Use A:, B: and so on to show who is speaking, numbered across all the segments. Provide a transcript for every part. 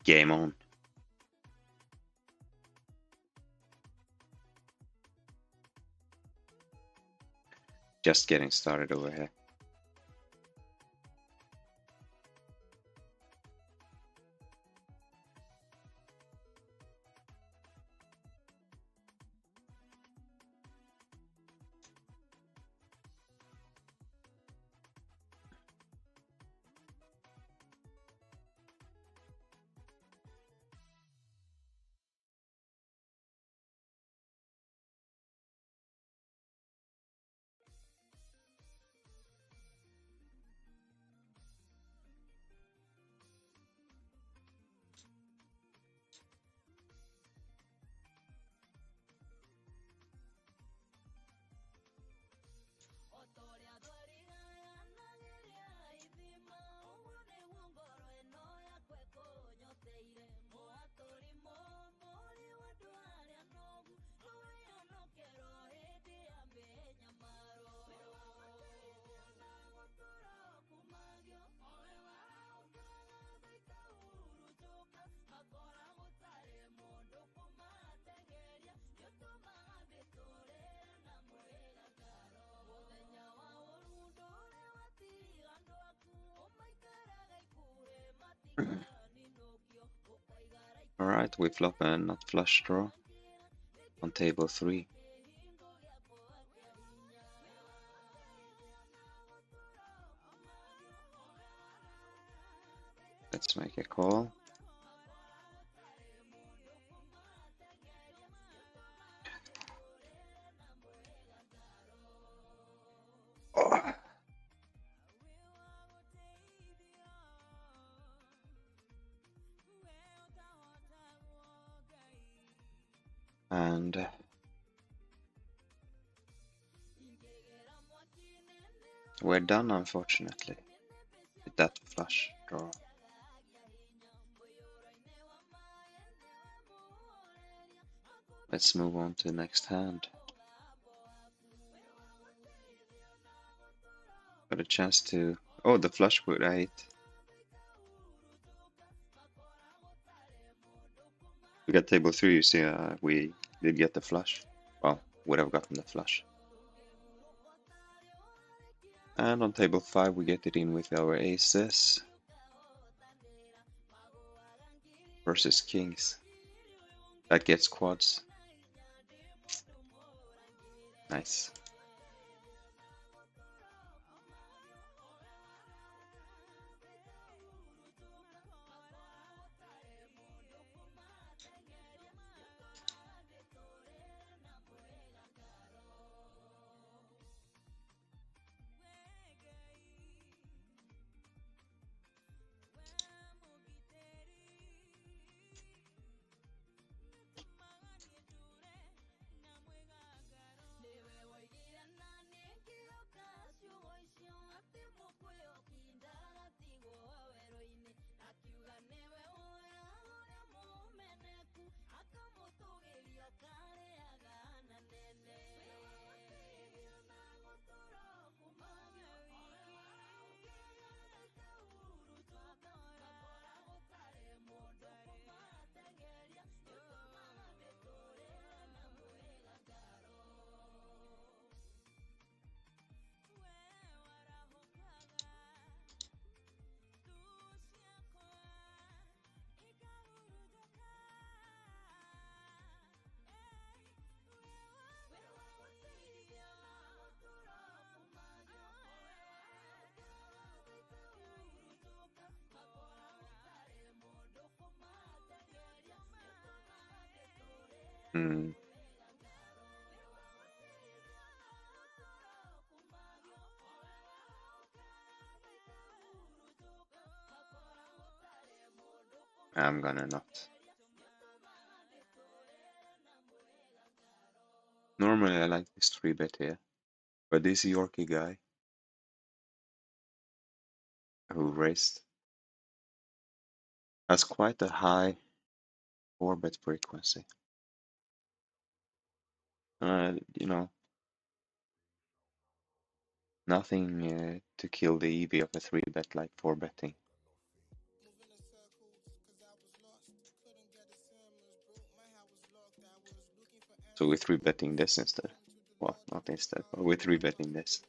A: Game on. Just getting started over here. Alright, we flop a not flush draw on table 3. Let's make a call. Oh. And we're done, unfortunately, with that flush draw. Let's move on to the next hand. Got a chance to... Oh, the flush would I hit. We got table 3, you see, we did get the flush. Well, would have gotten the flush. And on table 5 we get it in with our aces. Versus kings. That gets quads. Nice. Hmm. I'm gonna not. Normally I like this 3-bet here, but this Yorkie guy who raised has quite a high 4-bet frequency. You know, nothing to kill the EV of a 3-bet like 4-betting. So we're 3-betting this instead. Well, not instead, but we're 3-betting this.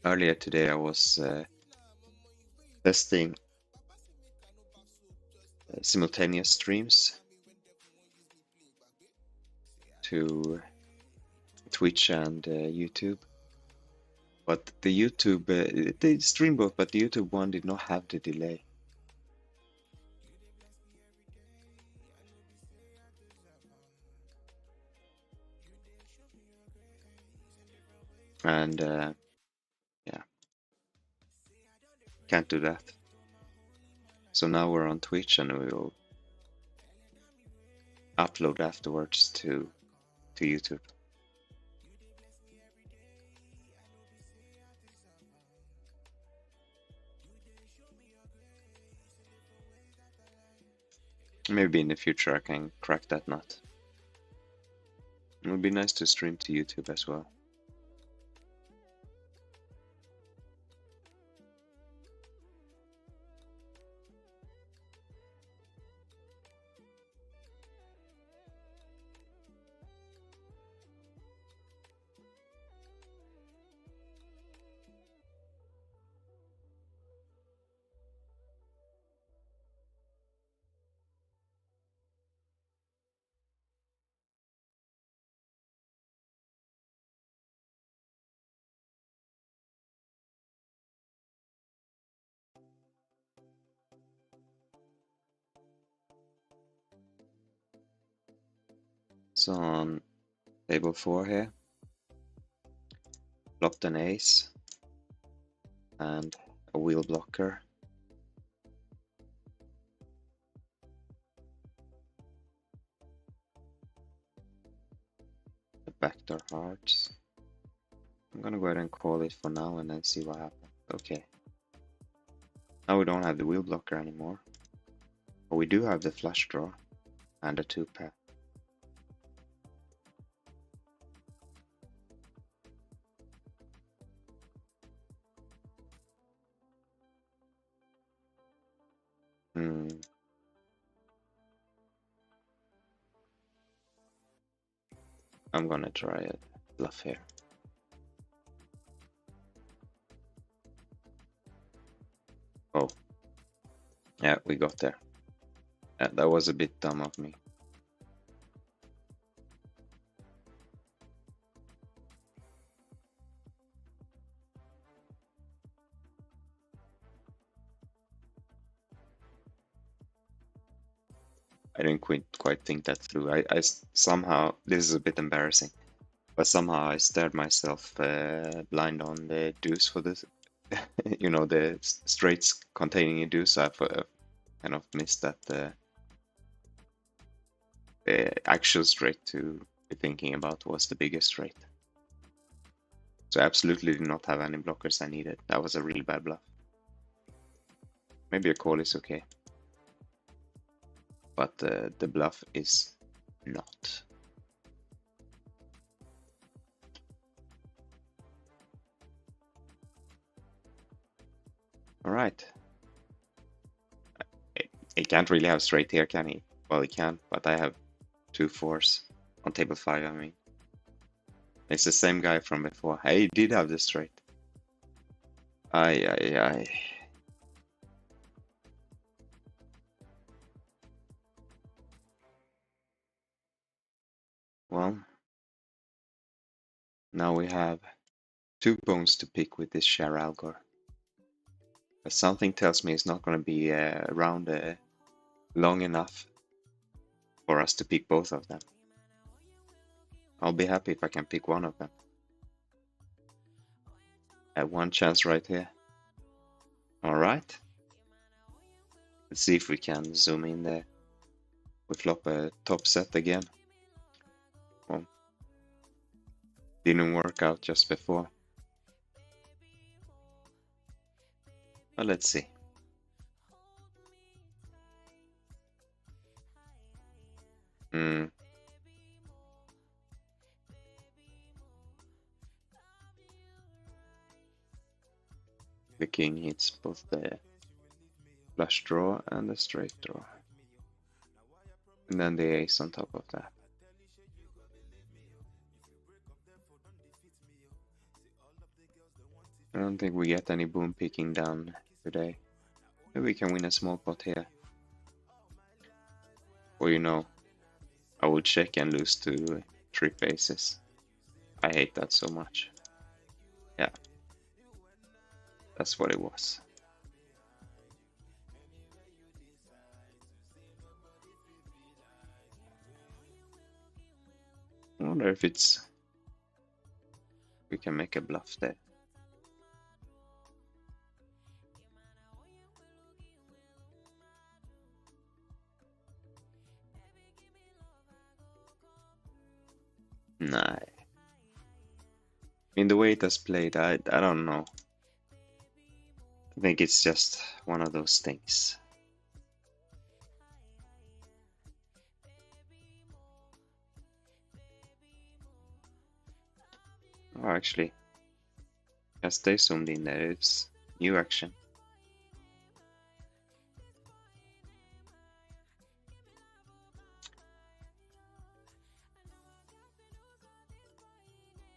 A: Earlier today I was testing simultaneous streams to Twitch and YouTube. But the YouTube, they stream both, but the YouTube one did not have the delay. And yeah, can't do that. So now we're on Twitch and we will upload afterwards to YouTube. Maybe in the future I can crack that nut. It would be nice to stream to YouTube as well. So on table 4 here, flopped an ace and a wheel blocker. The backdoor hearts. I'm gonna go ahead and call it for now and then see what happens. Okay. Now we don't have the wheel blocker anymore. But we do have the flush draw and a 2-pair. I'm gonna try a bluff here. Oh, yeah, we got there. That was a bit dumb of me. I didn't quite think that through. I somehow, this is a bit embarrassing, but somehow I stared myself blind on the deuce for this, you know, the straights containing a deuce. I kind of missed that actual straight to be thinking about was the biggest straight. So I absolutely did not have any blockers I needed. That was a really bad bluff. Maybe a call is okay. But the bluff is not. Alright. He can't really have straight here, can he? Well, he can, but I have 2 4s on table 5, I mean. It's the same guy from before. Hey, he did have the straight. Aye, aye, aye. Well, now we have 2 bones to pick with this share algor. But something tells me it's not going to be around long enough for us to pick both of them. I'll be happy if I can pick one of them. I have one chance right here. Alright. Let's see if we can zoom in there. We flop a top set again. Well, didn't work out just before. But let's see. The king hits both the flush draw and the straight draw. And then the ace on top of that. I don't think we get any boom picking down today. Maybe we can win a small pot here. Or you know, I would check and lose to trip aces. I hate that so much. Yeah. That's what it was. I wonder if we can make a bluff there. Nah. I mean, the way it has played, I don't know. I think it's just one of those things. Oh, actually, as they zoomed in there, it's new action.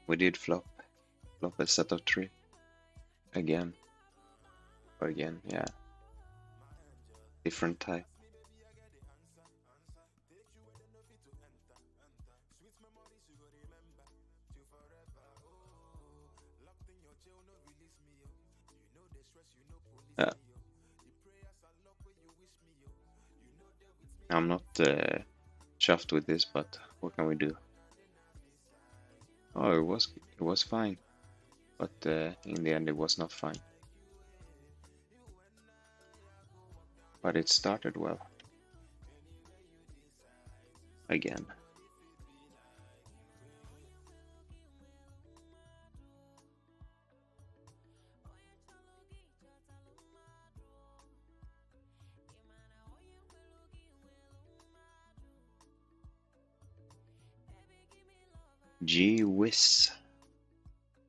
A: We did flop a set of 3 again. Or again, yeah. Different type. Yeah. I'm not chuffed with this, but what can we do? Oh, it was fine, but in the end it was not fine. But it started well. Again. Gee whiz.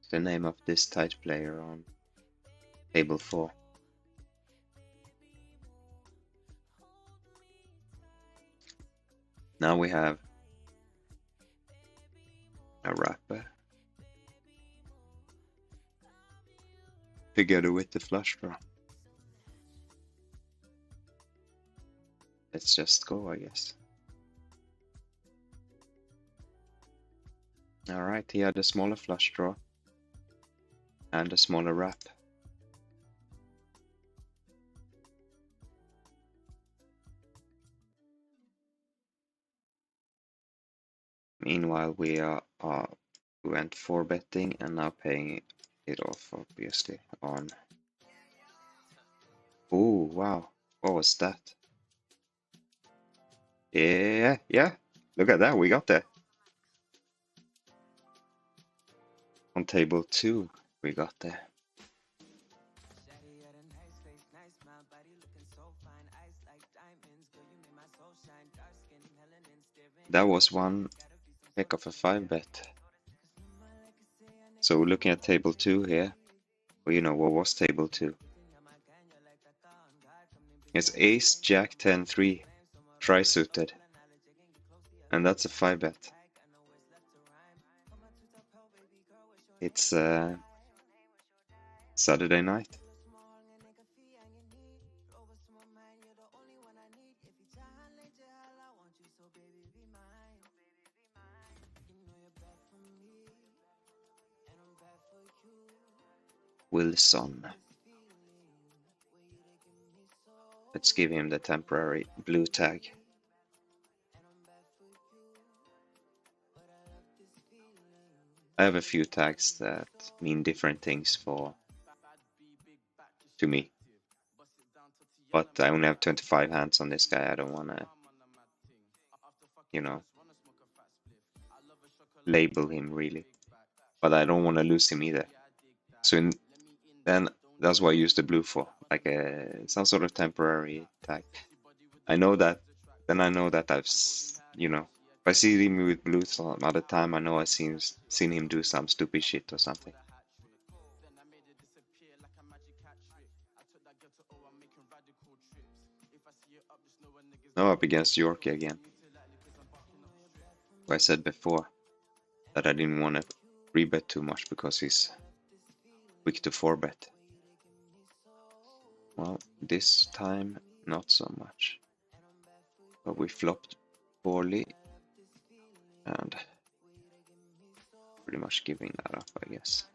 A: The name of this tight player on table 4. Now we have a wrapper together with the flush draw. Let's just go, I guess. Alright, he had a smaller flush draw and a smaller wrap. Meanwhile, we went 4-betting and now paying it off, obviously, on... Oh, wow. What was that? Yeah. Look at that, we got there. On table 2, we got there. That was one heck of a 5-bet. So looking at table 2 here, well, you know, what was table 2? It's ace, jack, 10, 3, tri-suited, and that's a 5-bet. It's Saturday night. Wilson. Let's give him the temporary blue tag. I have a few tags that mean different things to me, but I only have 25 hands on this guy. I don't want to, you know, label him really, but I don't want to lose him either. So then that's what I use the blue for, like some sort of temporary tag. I know that, then I know that if I see him with blue some other time, I know I've seen him do some stupid shit or something. Now up against Yorkie again. I said before that I didn't want to 3-bet too much because he's quick to 4-bet. Well, this time not so much. But we flopped poorly and pretty much giving that up, I guess.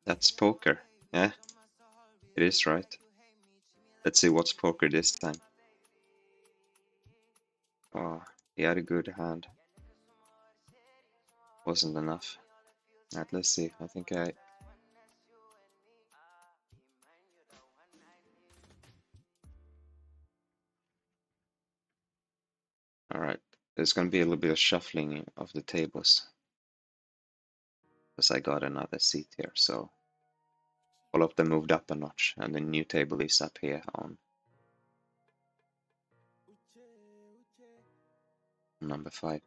A: That's poker. Yeah, it is, right? Let's see what's poker this time. Oh, he had a good hand. Wasn't enough. Alright, let's see. I think I... Alright, there's gonna be a little bit of shuffling of the tables. Because I got another seat here, so... all of them moved up a notch, and the new table is up here on number 5.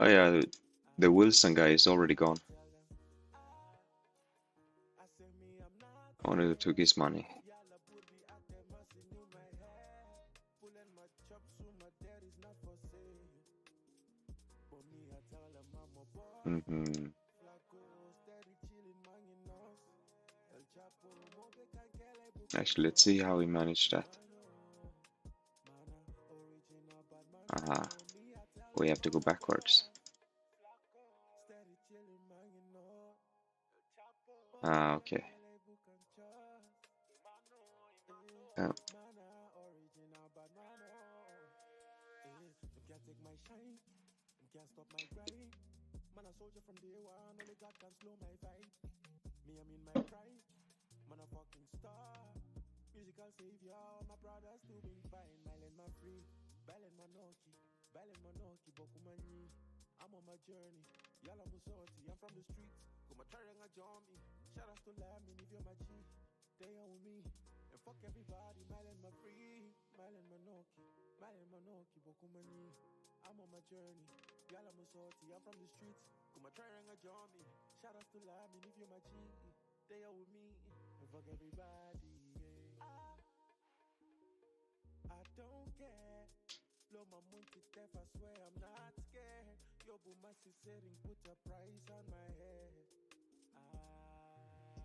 A: Oh yeah, the Wilson guy is already gone. Only took his money. Actually, let's see how he managed that. Aha, we have to go backwards. Ah, okay. Oh.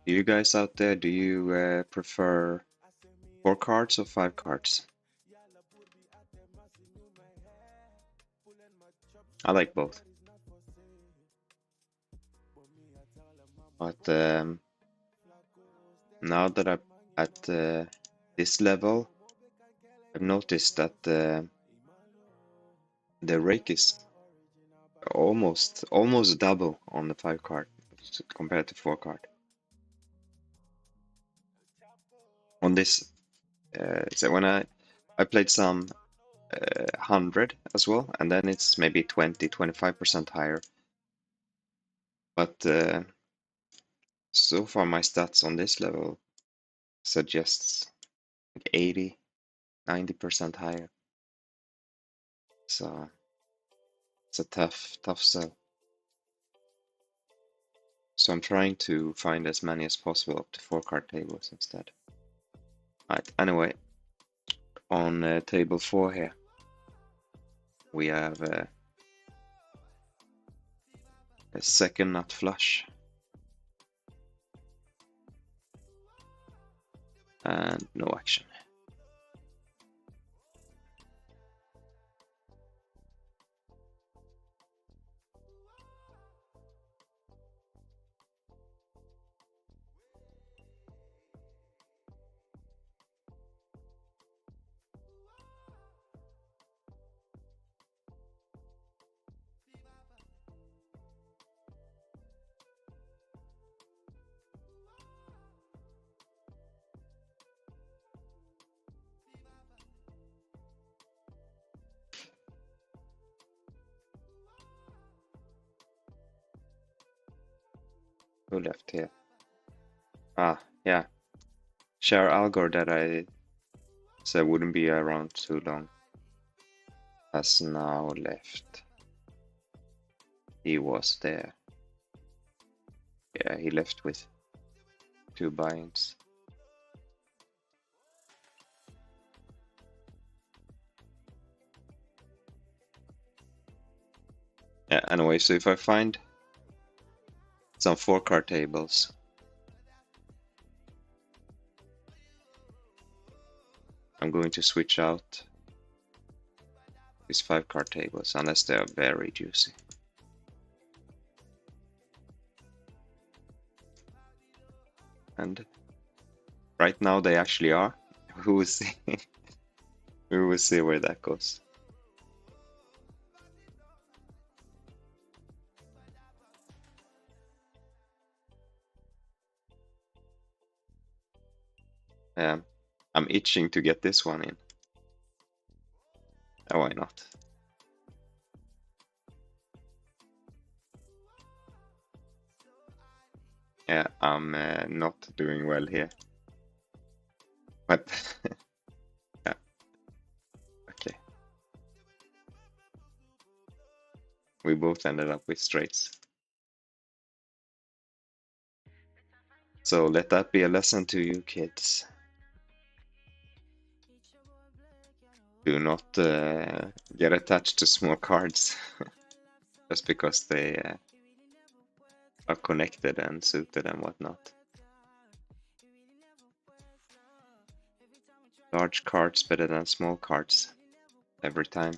A: You guys out there, do you prefer 4 cards or 5 cards? I like both. But now that I'm at this level, I've noticed that The rake is almost double on the 5 card compared to 4 card. On this, so when I played some 100 as well, and then it's maybe 20-25% higher. But so far my stats on this level suggests like 80-90% higher. So it's a tough sell. So I'm trying to find as many as possible up to 4 card tables instead. Right, anyway, on table 4 here, we have a second nut flush and no action. Who left here? Ah, yeah. Share Algor that I said wouldn't be around too long has now left. He was there. Yeah, he left with 2 buy-ins. Yeah, anyway, so if I find some 4 card tables, I'm going to switch out these 5 card tables unless they are very juicy. And right now they actually are. We will see. We will see where that goes. I'm itching to get this one in. Oh, why not? Yeah, I'm not doing well here. But yeah, okay. We both ended up with straights. So let that be a lesson to you kids. Do not get attached to small cards just because they are connected and suited and whatnot. Large cards better than small cards every time.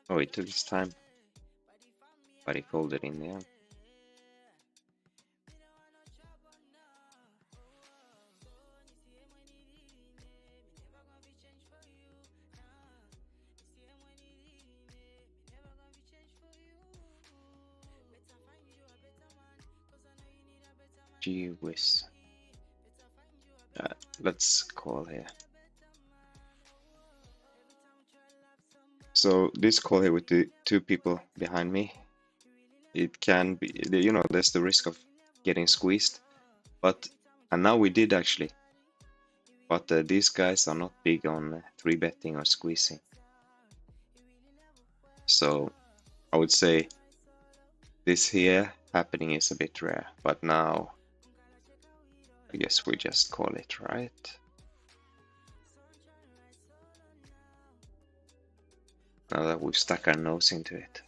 A: Oh, it took his time, but he called it in the end. Gee whiz. Let's call here. So this call here with the two people behind me, it can be, you know, there's the risk of getting squeezed, and now we did actually, but these guys are not big on 3-betting or squeezing. So I would say this here happening is a bit rare, but now I guess we just call it, right? Now that we've stuck our nose into it.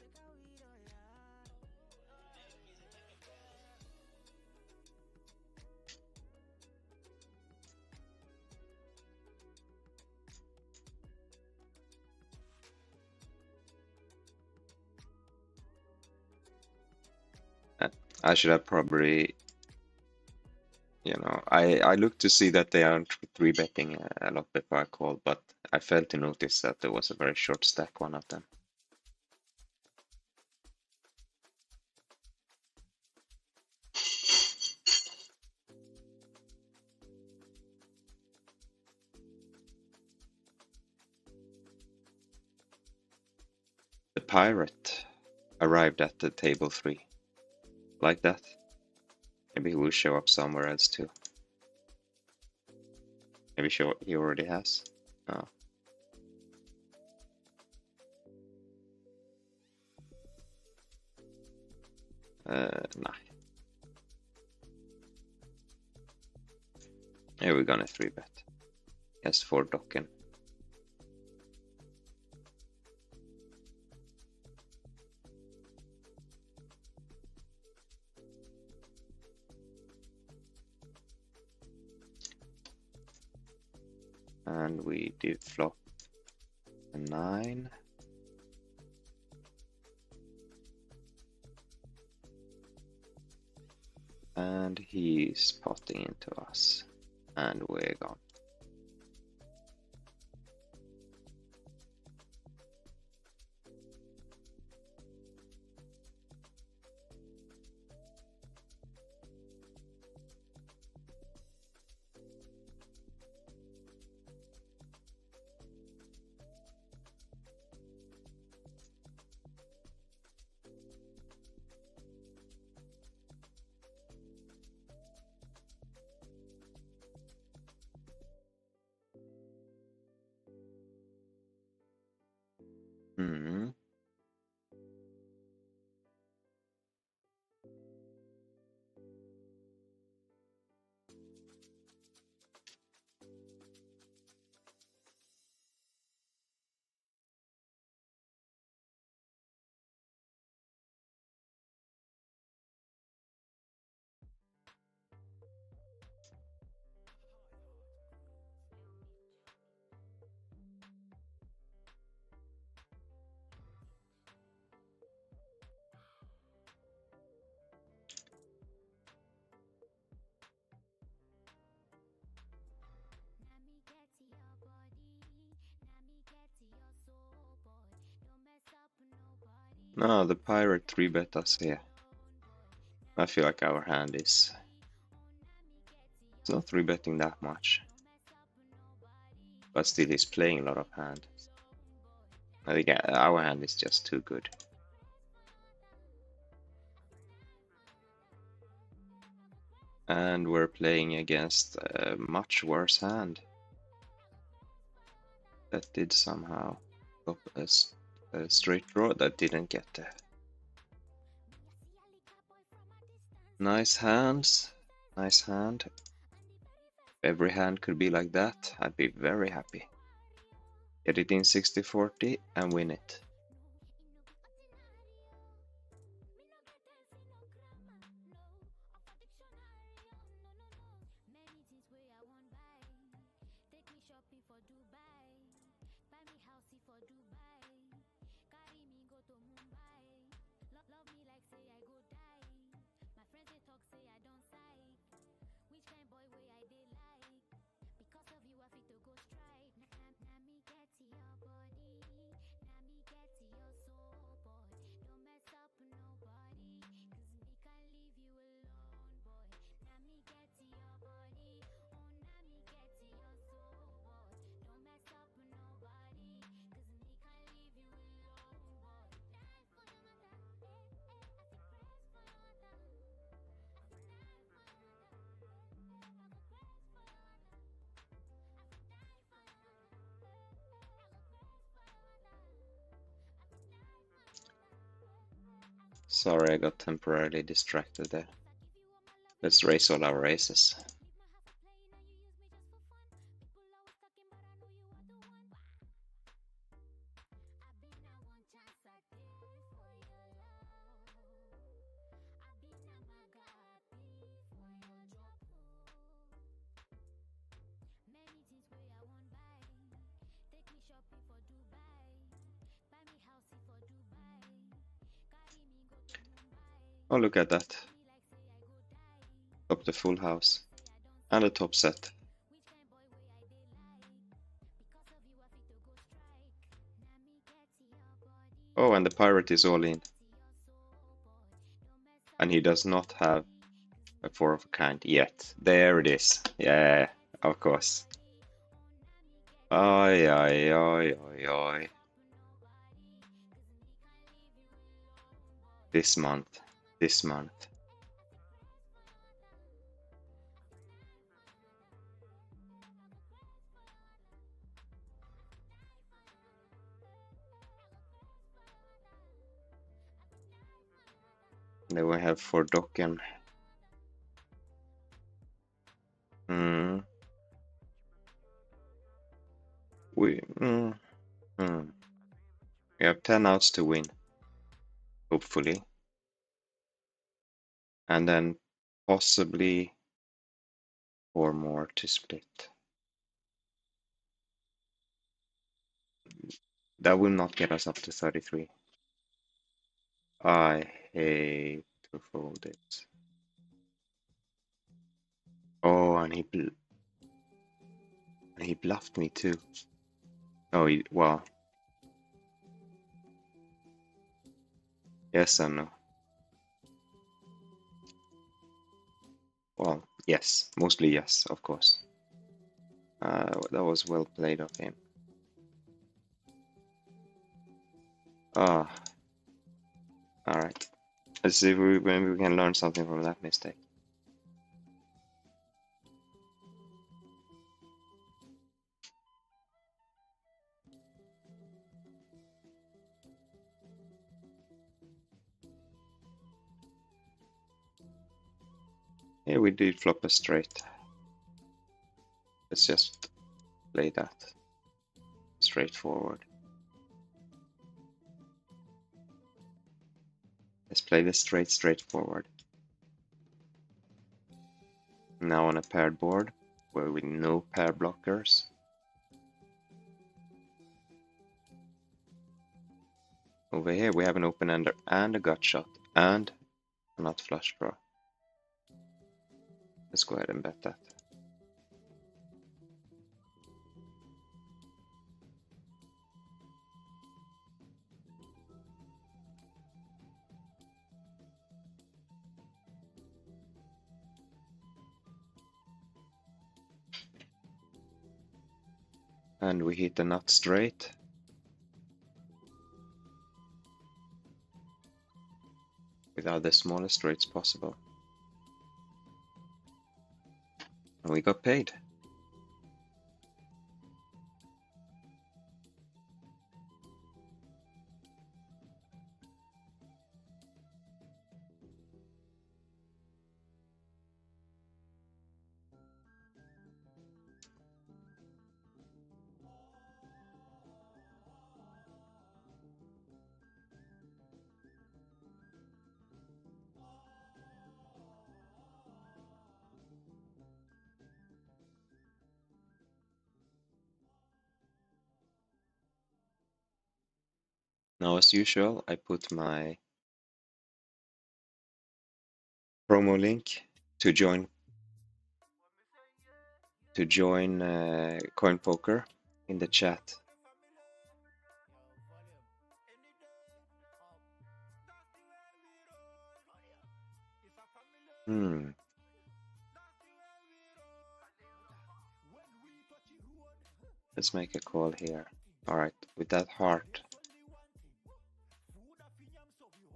A: I should have probably, you know, I looked to see that they aren't 3-betting a lot before I called, but I failed to notice that there was a very short stack, one of them. The pirate arrived at the table 3. Like that. Maybe he will show up somewhere else too. Maybe he already has. Oh. Nah. Yeah, we're gonna 3-bet. Yes, for Dokken. And we did flop a 9. And he's potting into us. And we're gone. Hmm. No, the pirate 3-bet us here. I feel like our hand is... It's not 3-betting that much. But still he's playing a lot of hand. I think our hand is just too good. And we're playing against a much worse hand. That did somehow up a straight draw that didn't get there. Nice hands. Nice hand. If every hand could be like that, I'd be very happy. Get it in 60-40 and win it. Sorry, I got temporarily distracted there. Let's race all our races. Oh, look at that. Top the full house. And a top set. Oh, and the pirate is all in. And he does not have a four of a kind yet. There it is. Yeah, of course. Oi, oi, oi, oi, oi. This month. This month. Then we have for Dokken. Hmm. We we have 10 outs to win, hopefully. And then possibly 4 more to split. That will not get us up to 33. I hate to fold it. Oh, and he bluffed me too. Oh, well. Yes and no. Well, yes. Mostly yes, of course. That was well played of him. Ah, alright. Let's see if maybe we can learn something from that mistake. Here we did flop a straight. Let's just play that straightforward. Let's play this straightforward. Now on a paired board where with no pair blockers. Over here we have an open ender and a gut shot and a not flush draw. Let's go ahead and bet that. And we hit the nut straight. Without the smallest straights possible. And we got paid. Now, as usual, I put my promo link to join CoinPoker in the chat. Let's make a call here. Alright, with that heart,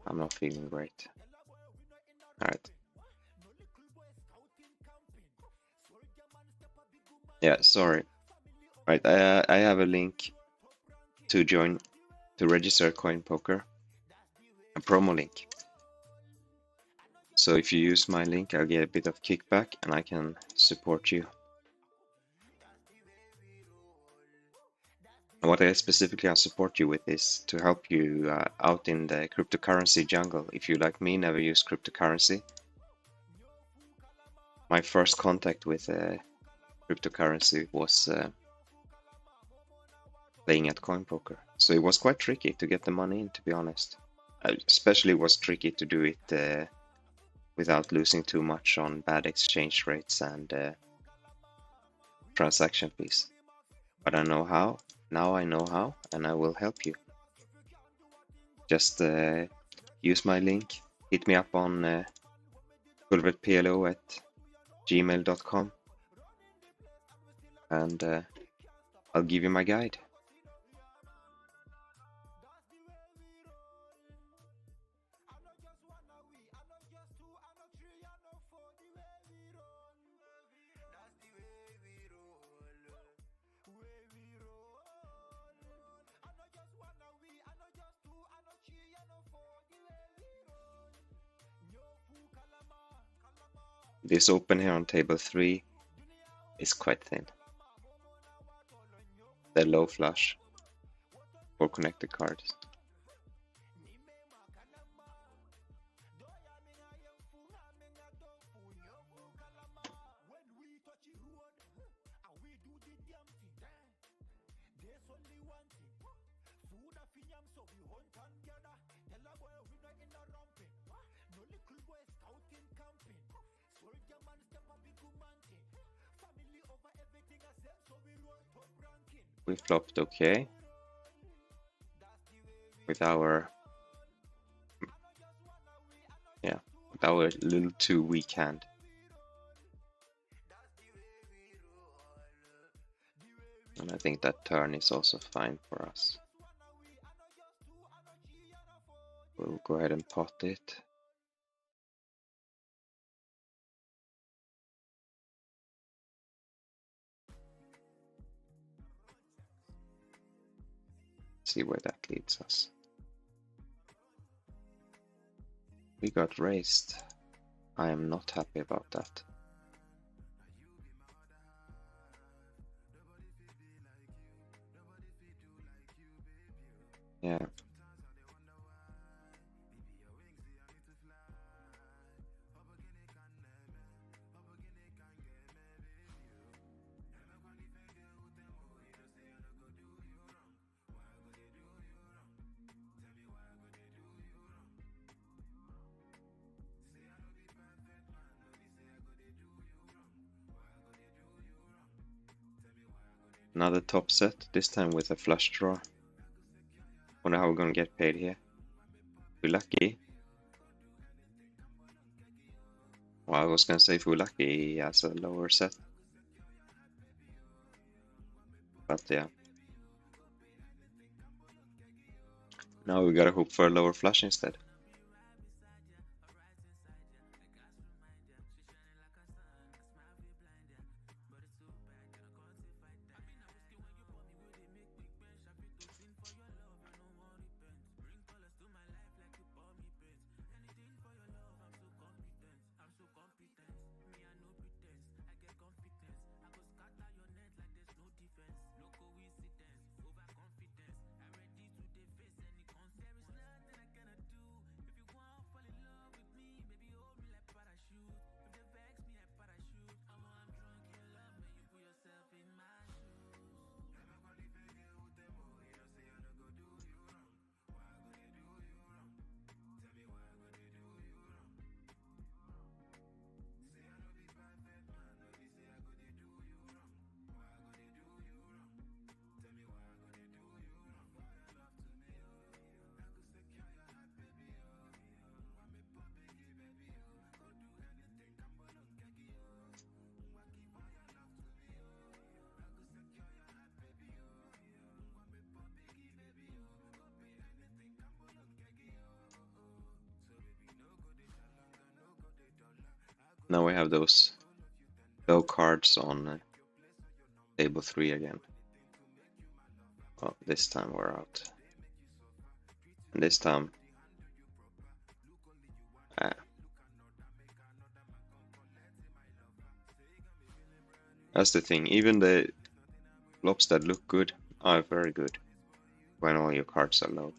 A: I'm not feeling great. Alright. Yeah, sorry. Right, I have a link to register CoinPoker, a promo link. So if you use my link, I'll get a bit of kickback and I can support you. And what I specifically I support you with is to help you out in the cryptocurrency jungle. If you, like me, never use cryptocurrency, my first contact with cryptocurrency was playing at CoinPoker. So it was quite tricky to get the money in, to be honest. Especially was tricky to do it without losing too much on bad exchange rates and transaction fees. But I know how. Now I know how, and I will help you. Just use my link. Hit me up on pulvretplo@gmail.com, and I'll give you my guide. This open here on table 3 is quite thin. The low flush for connected cards. We flopped okay with our little too weak hand. And I think that turn is also fine for us. We'll go ahead and pot it. See where that leads us. We got raised. I am not happy about that. Yeah. Another top set, this time with a flush draw. Wonder how we're gonna get paid here. If we're lucky. Well, I was gonna say if we're lucky, he has a lower set. But yeah. Now we gotta hope for a lower flush instead. Now we have those low cards on table 3 again. Well, this time we're out. And this time, That's the thing. Even the flops that look good are very good when all your cards are low.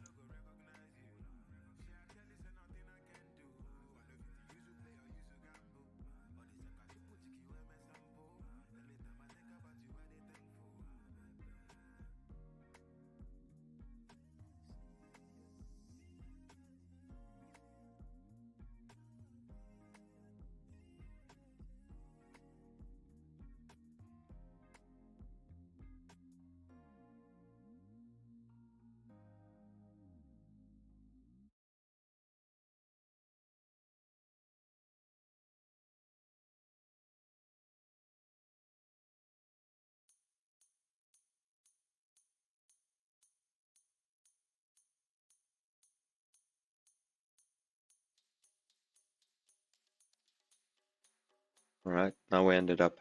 A: All right, now we ended up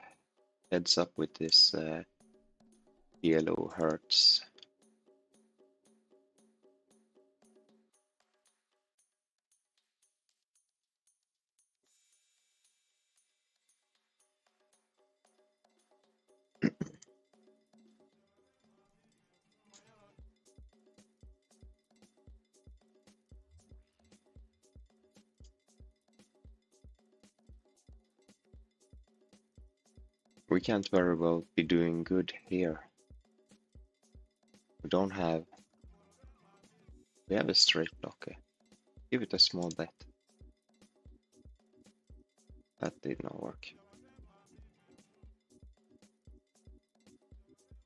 A: heads up with this PLO hertz. We can't very well be doing good here. We don't have. We have a straight blocker. Give it a small bet. That did not work.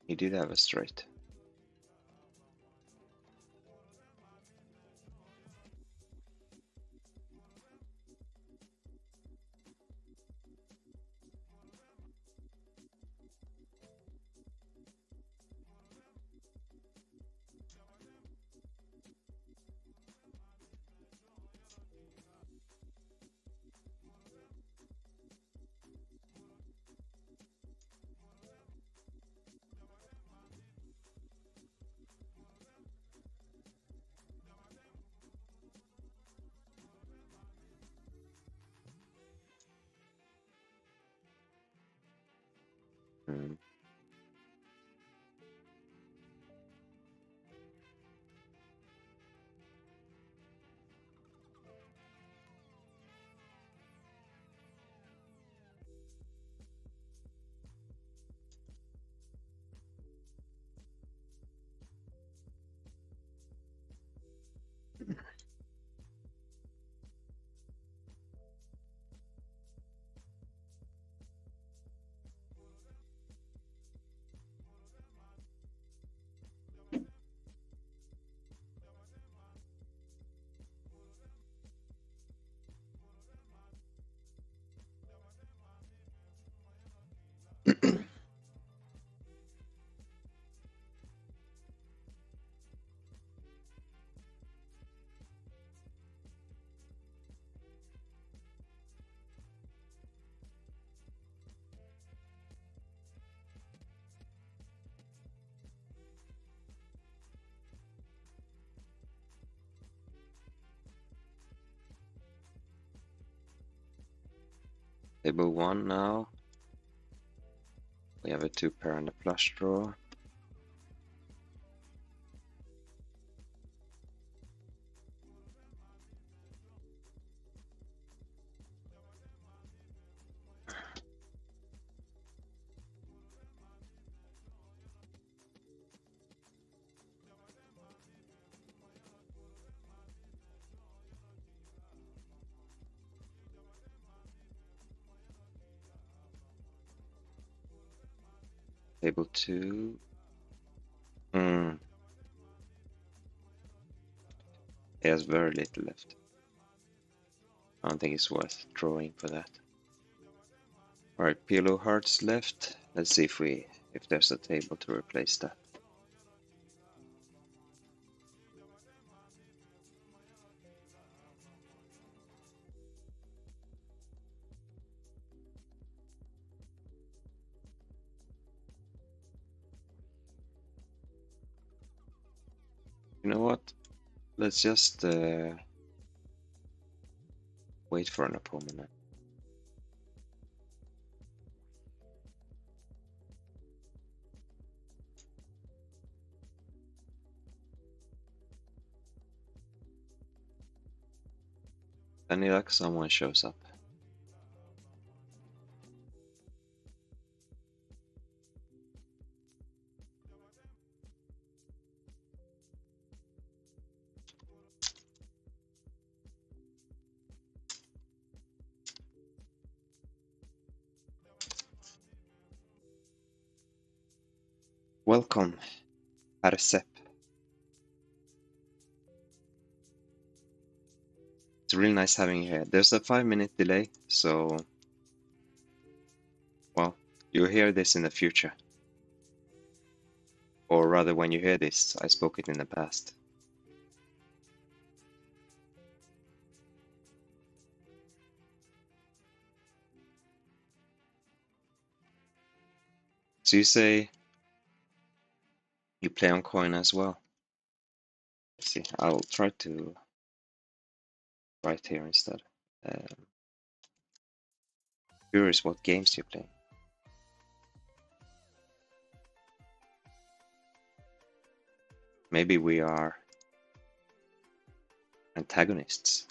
A: He did have a straight. Hmm. Table 1 now. We have a 2-pair and a flush draw. Table 2. He has very little left. I don't think it's worth drawing for that. Alright, PLO hearts left. Let's see if there's a table to replace that. You know what? Let's just wait for an opponent. Any luck, someone shows up. Welcome, Arsep. It's really nice having you here. There's a 5-minute delay, so, well, you'll hear this in the future. Or rather, when you hear this, I spoke it in the past. So you say you play on coin as well? Let's see, I'll try to write here instead. Curious what games you play. Maybe we are antagonists.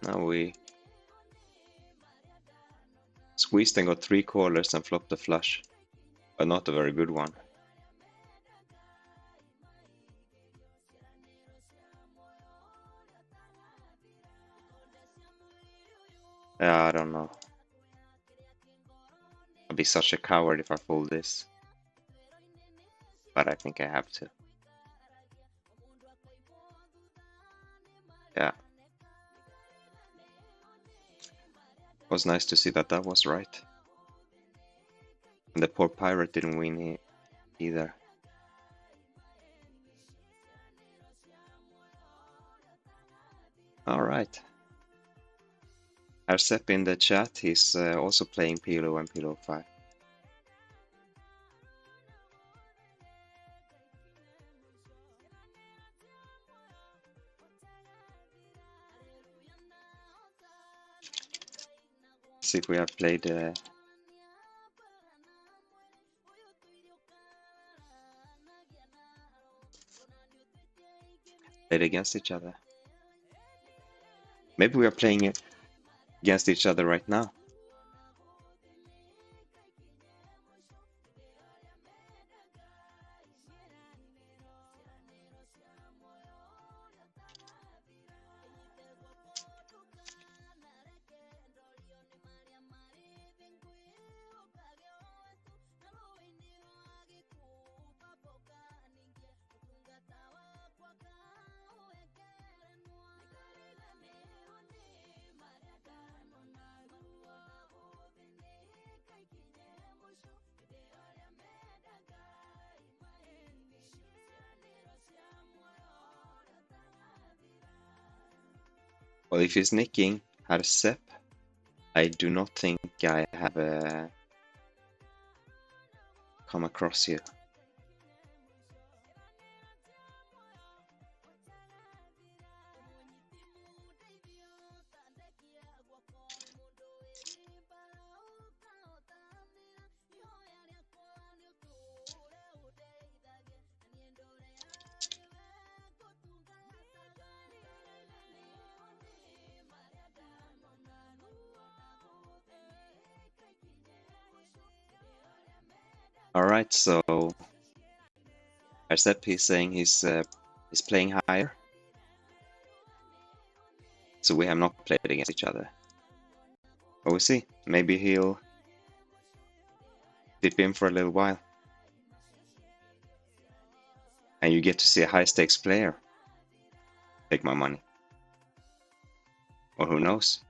A: Now we squeezed and got 3 callers and flopped a flush, but not a very good one. Yeah, I don't know. I'd be such a coward if I fold this, but I think I have to. Yeah. It was nice to see that that was right. And the poor pirate didn't win either. Alright. Arsep in the chat, he's also playing PLO and PLO5. See if we have played against each other. Maybe we are playing against each other right now. Well, if he's nicking Arsep, I do not think I have come across you. Alright, so Arsep, he's saying he's playing higher. So we have not played against each other. But we'll see. Maybe he'll dip in for a little while. And you get to see a high stakes player take my money. Or who knows?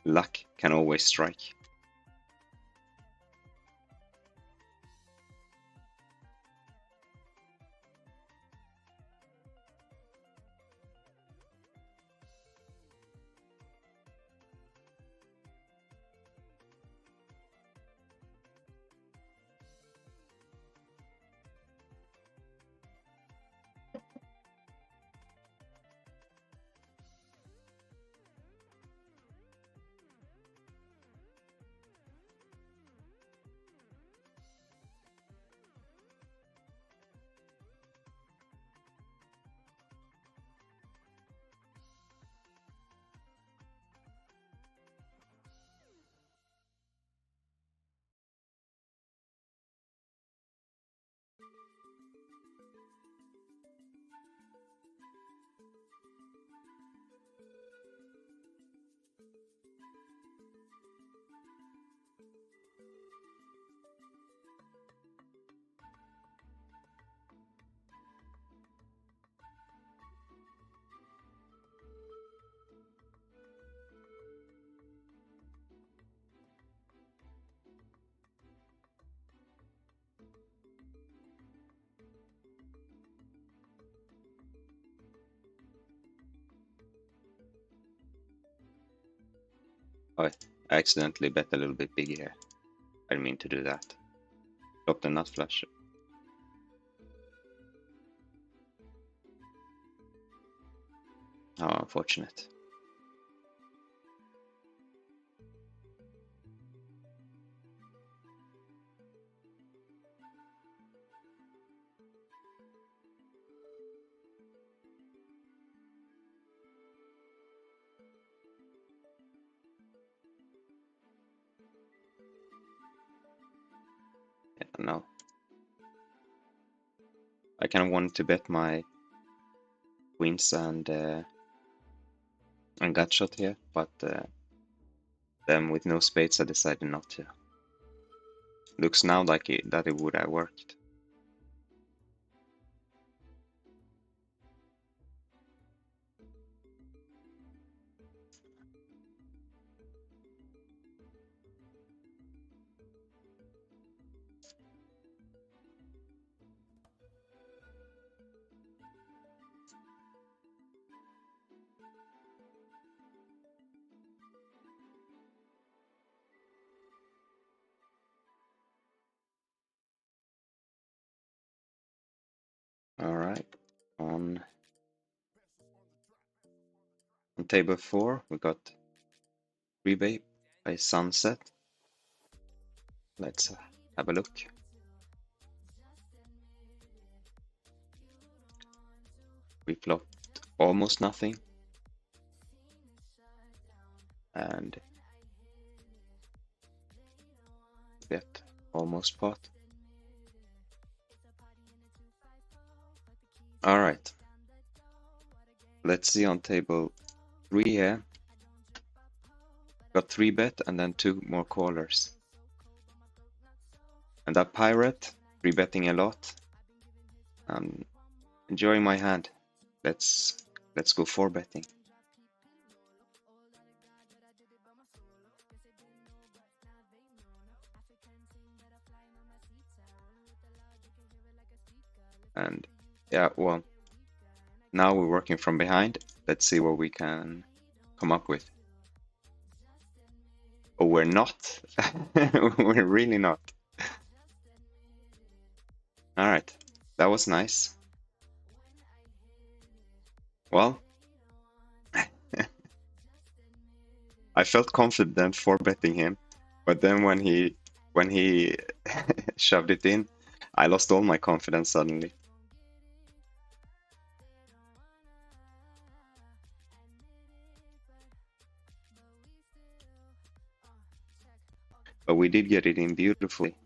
A: Luck can always strike. Oh, I accidentally bet a little bit big here. I didn't mean to do that. Flop the nut flush. How unfortunate. Yeah, no. I kind of wanted to bet my queens and gut shot here, but then with no spades I decided not to. Looks now like that it would have worked. Alright, on table 4 we got rebate by Sunset. Let's have a look. We flopped almost nothing and bet almost pot. Alright, let's see on table 3 here. Got 3 bet and then 2 more callers. And that pirate, 3 betting a lot. I'm enjoying my hand. Let's go 4 betting. And yeah, well, now we're working from behind. Let's see what we can come up with. Oh, we're not. We're really not. All right, that was nice. Well, I felt confident for betting him, but then when he shoved it in, I lost all my confidence suddenly. But we did get it in beautifully.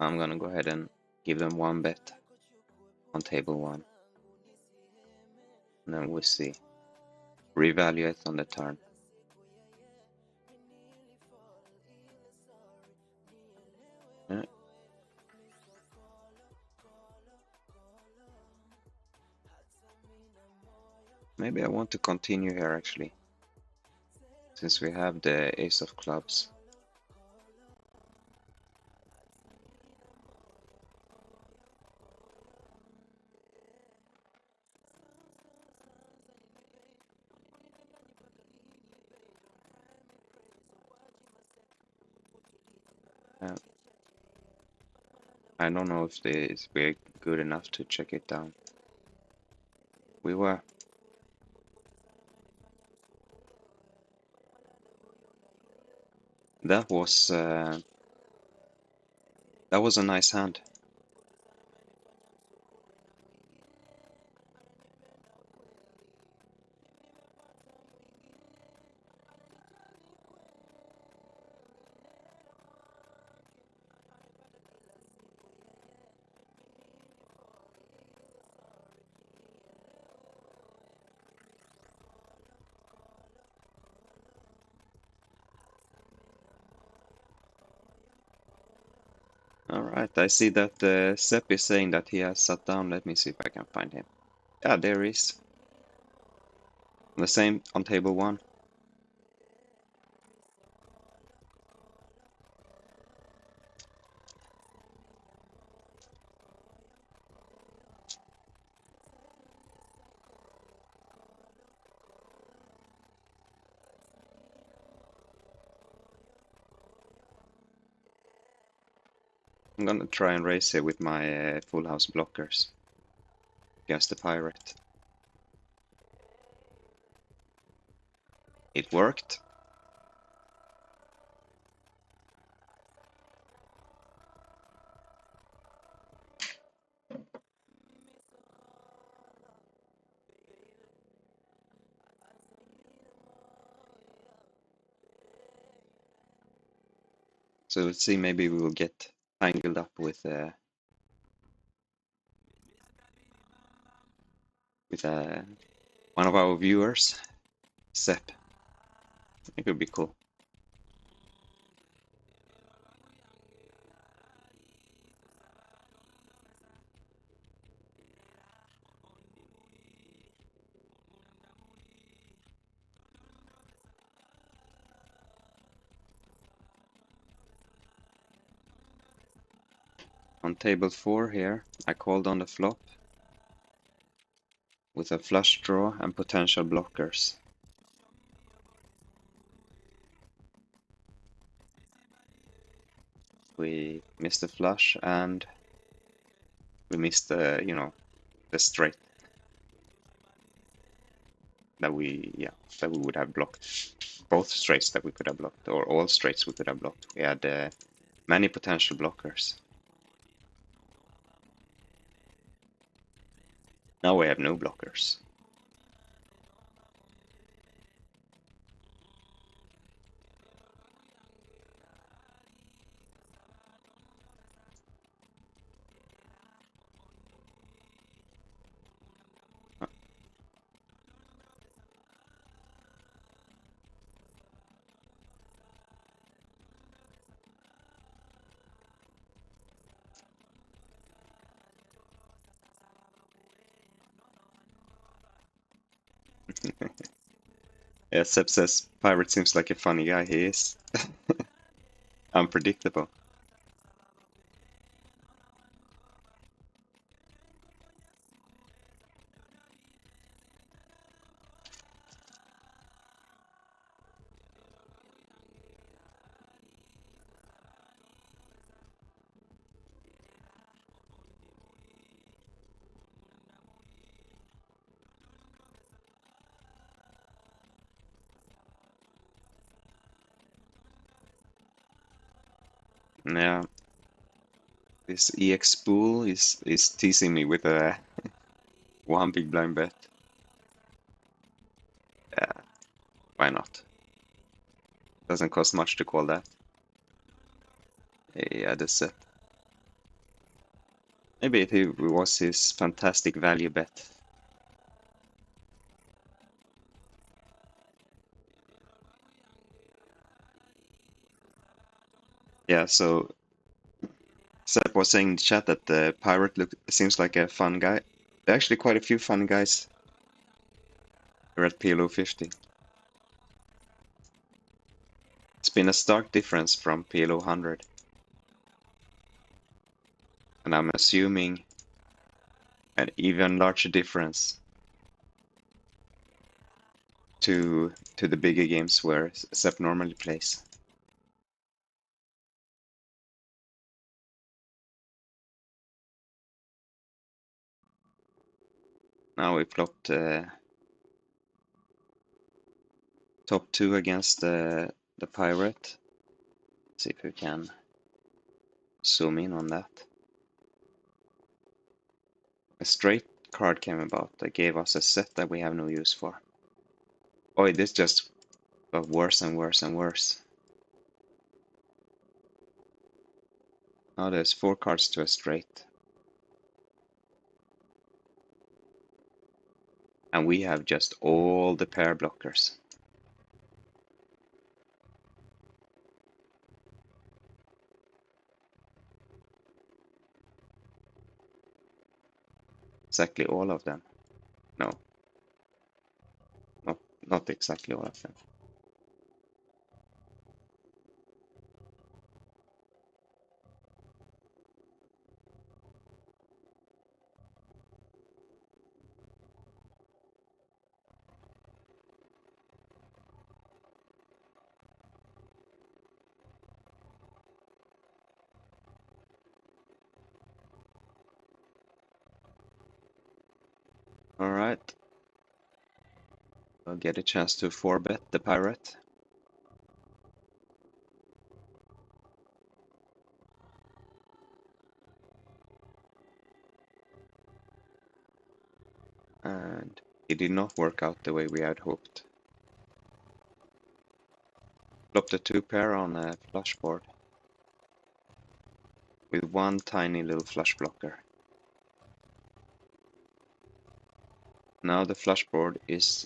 A: I'm gonna go ahead and give them 1 bet on table 1. And then we'll see. Reevaluate on the turn. Yeah. Maybe I want to continue here actually, since we have the ace of clubs. Uh, I don't know if we're good enough to check it down. We were. That was a nice hand. All right, I see that Sepp is saying that he has sat down. Let me see if I can find him. Yeah, there he is. The same on table one. I'm gonna try and race here with my full house blockers against the pirate. It worked. So let's see, maybe we will get tangled up with one of our viewers, Sepp. It could be cool. On table 4 here, I called on the flop with a flush draw and potential blockers. We missed the flush and we missed the straight that we would have blocked. Both straights that we could have blocked, or all straights we could have blocked. We had many potential blockers. Now we have no blockers. Yeah, Seb says Pirate seems like a funny guy. He is. Unpredictable. Yeah, this EX spool is teasing me with a one big blind bet. Yeah, why not? Doesn't cost much to call that. Yeah, that's it. Maybe it was his fantastic value bet. Yeah, so Seb was saying in the chat that the pirate seems like a fun guy. There are actually quite a few fun guys We're at PLO50. It's been a stark difference from PLO100. And I'm assuming an even larger difference to the bigger games where Sepp normally plays. Now we plopped top 2 against the Pulvret. See if we can zoom in on that. A straight card came about that gave us a set that we have no use for. Oh, this just got worse and worse and worse. Now there's 4 cards to a straight. And we have just all the pair blockers. Exactly all of them. No, not exactly all of them. Alright. I'll get a chance to 4-bet the Pirate. And it did not work out the way we had hoped. Flopped a 2-pair on a flush board with one tiny little flush blocker. Now the flush board is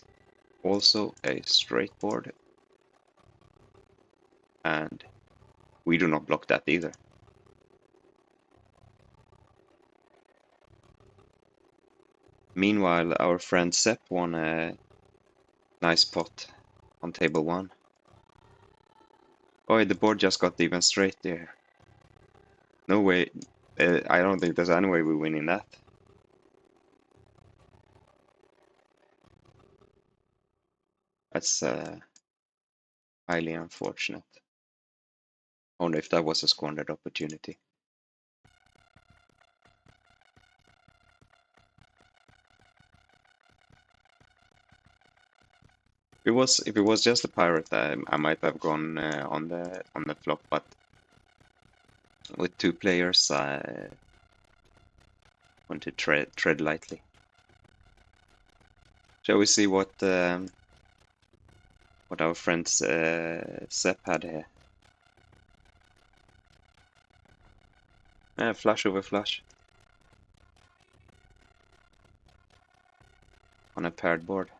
A: also a straight board, and we do not block that either. Meanwhile, our friend Sepp won a nice pot on table 1. Oh, the board just got even straight there. No way. I don't think there's any way we win in that. That's highly unfortunate. I wonder if that was a squandered opportunity. If it was just a pirate, I might have gone on the flop, but with 2 players, I want to tread lightly. Shall we see what our friend Sepp had here? Flush over flush on a paired board.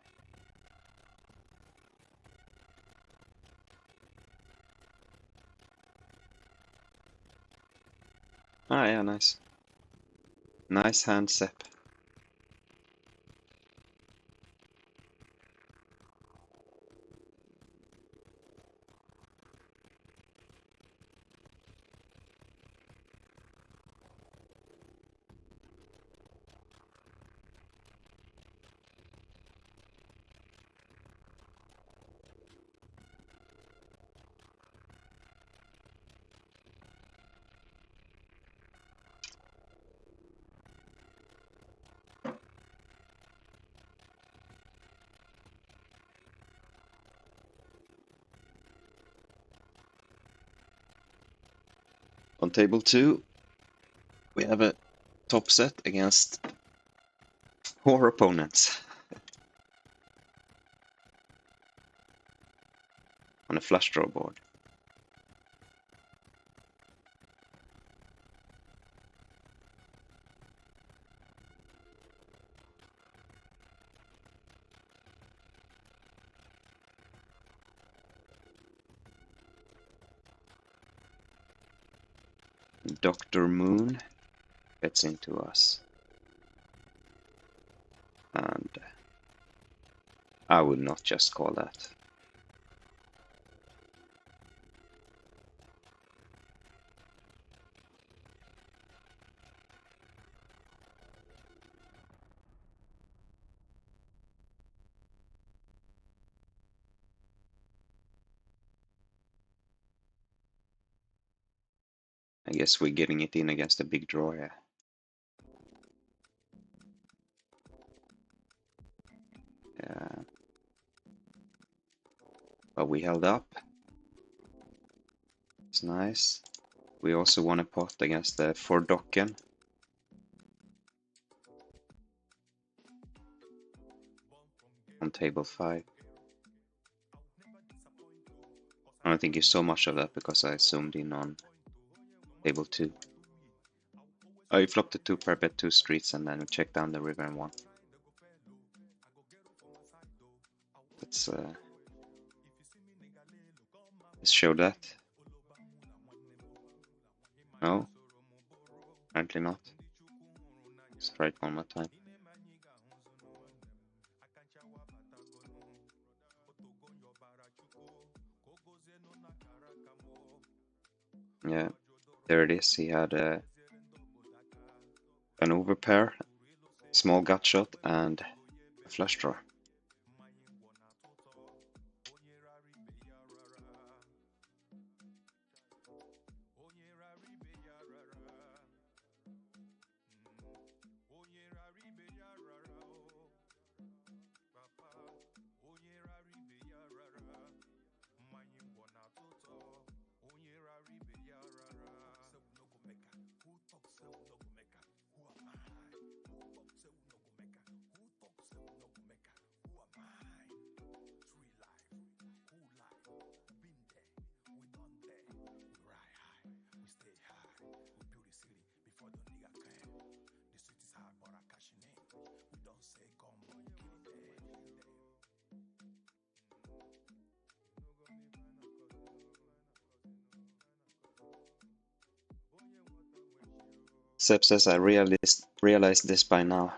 A: Ah, yeah, nice. Nice hand, Sepp. On table 2, we have a top set against 4 opponents on a flush draw board. Dr. Moon gets into us. And I would not just call that. I guess we're getting it in against a big draw here. Yeah. But we held up. It's nice. We also won a pot against the Fordocken. On table 5. I don't think you saw much of that because I zoomed in on table 2. Oh, you flopped the 2 pair, bet 2 streets, and then we checked down the river and won. Let's show that. No, apparently not. Let's try it one more time. Yeah, there it is. He had an overpair, small gut shot, and a flush draw. Seb says I realized this by now.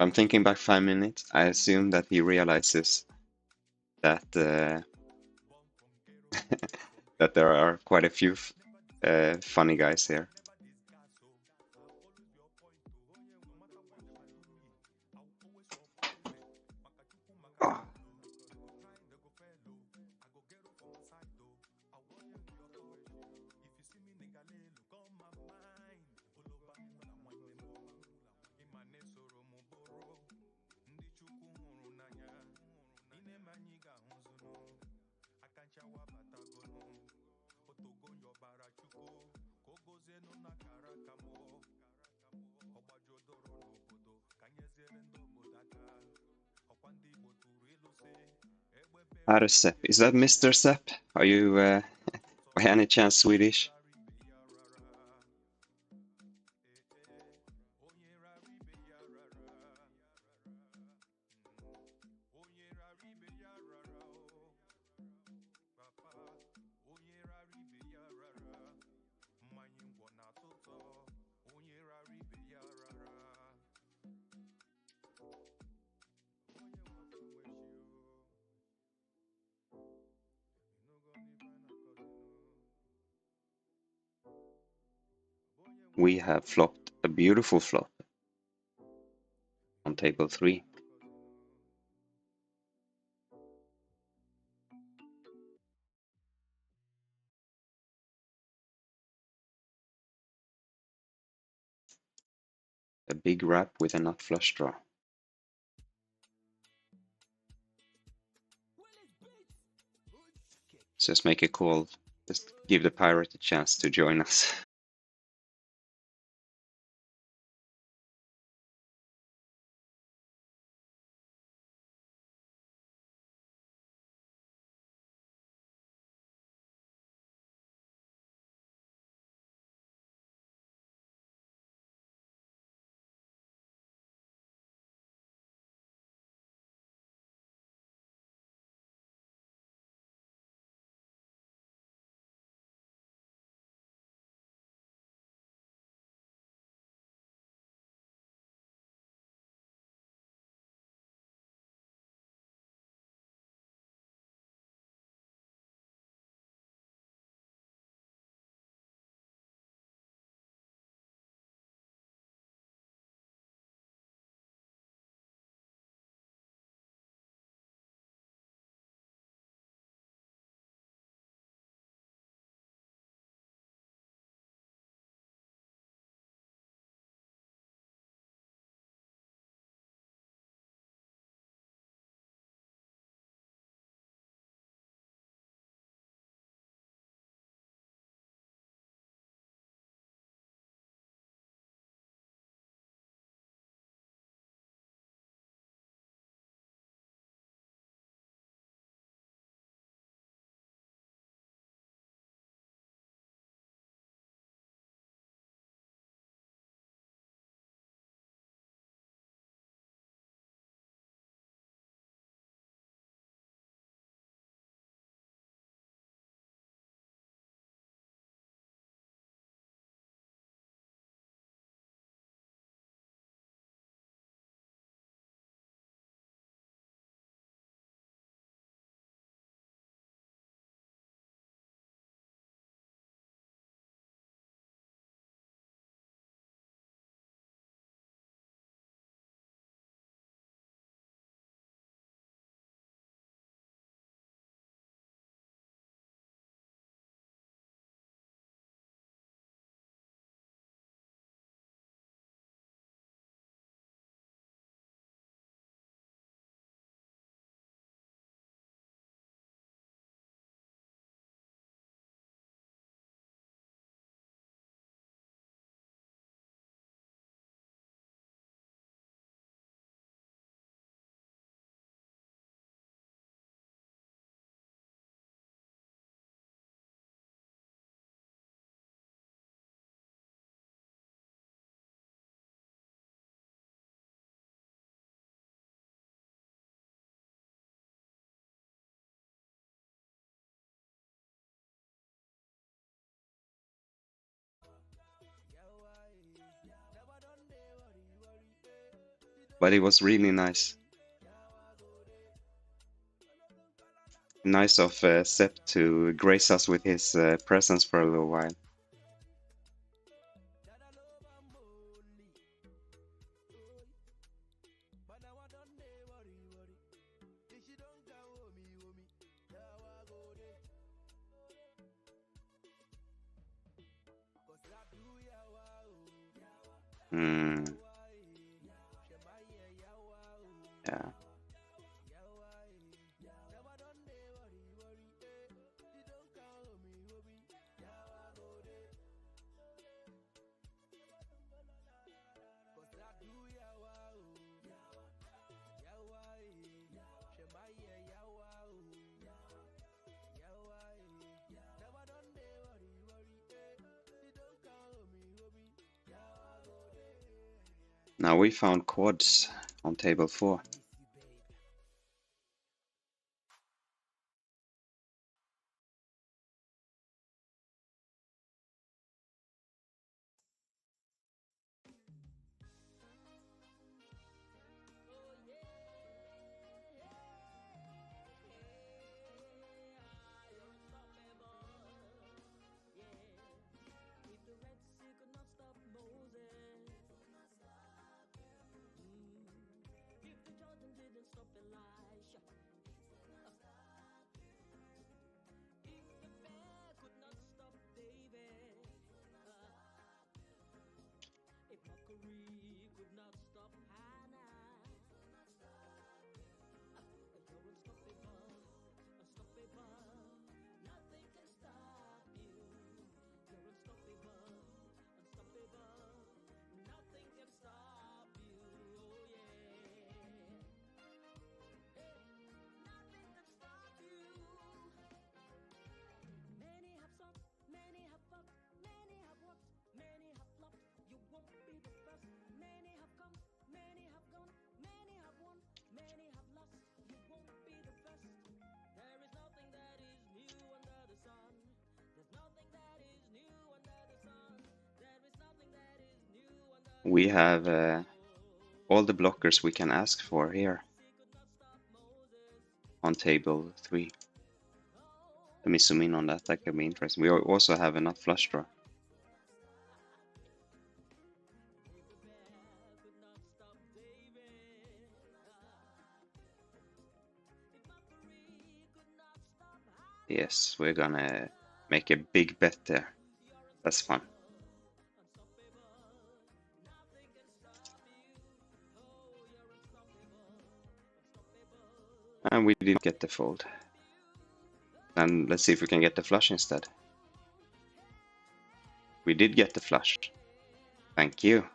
A: I'm thinking back 5 minutes. I assume that he realizes that that there are quite a few funny guys here. Oh. Herr Sepp. Is that Mr. Sepp? Are you by any chance Swedish? We have flopped a beautiful flop on table 3. A big wrap with a nut flush draw. Just make a call. Just give the pirate a chance to join us. But it was really nice. Nice of Sepp to grace us with his presence for a little while. Hmm. Yeah. Now we found quads on table 4. We have all the blockers we can ask for here on table 3. Let me zoom in on that. That could be interesting. We also have enough flush draw. Yes, we're gonna make a big bet there. That's fun. And we didn't get the fold. And let's see if we can get the flush instead. We did get the flush. Thank you.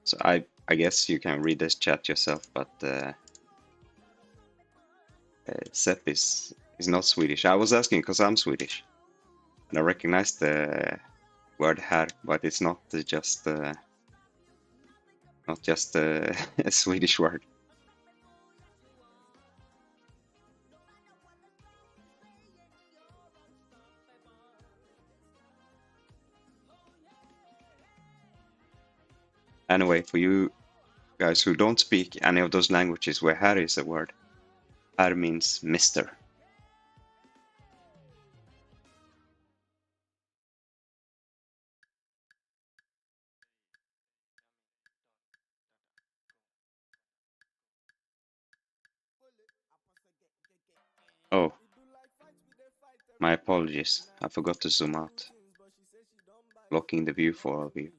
A: So I guess you can read this chat yourself, but Sepp is not Swedish. I was asking because I'm Swedish, and I recognize the word här, but it's not just a Swedish word. Anyway, for you guys who don't speak any of those languages where här is a word, här means Mister. Oh, my apologies. I forgot to zoom out. blocking the view for all of you.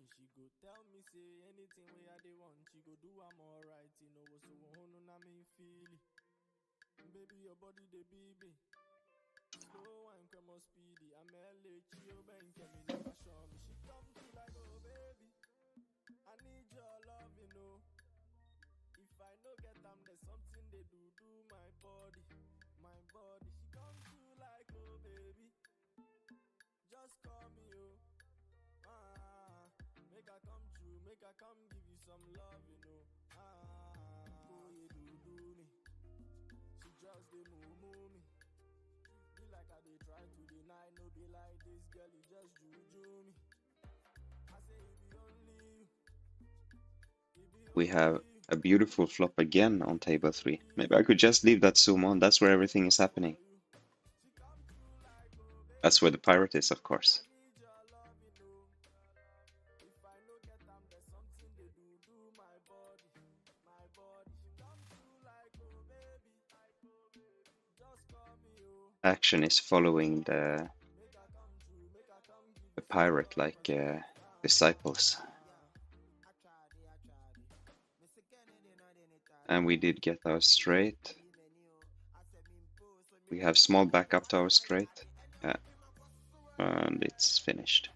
A: We have a beautiful flop again on table 3. Maybe I could just leave that zoom on. That's where everything is happening. That's where the pirate is, of course. Action is following the pirate like disciples. And we did get our straight. We have small backup to our straight. Yeah. And it's finished.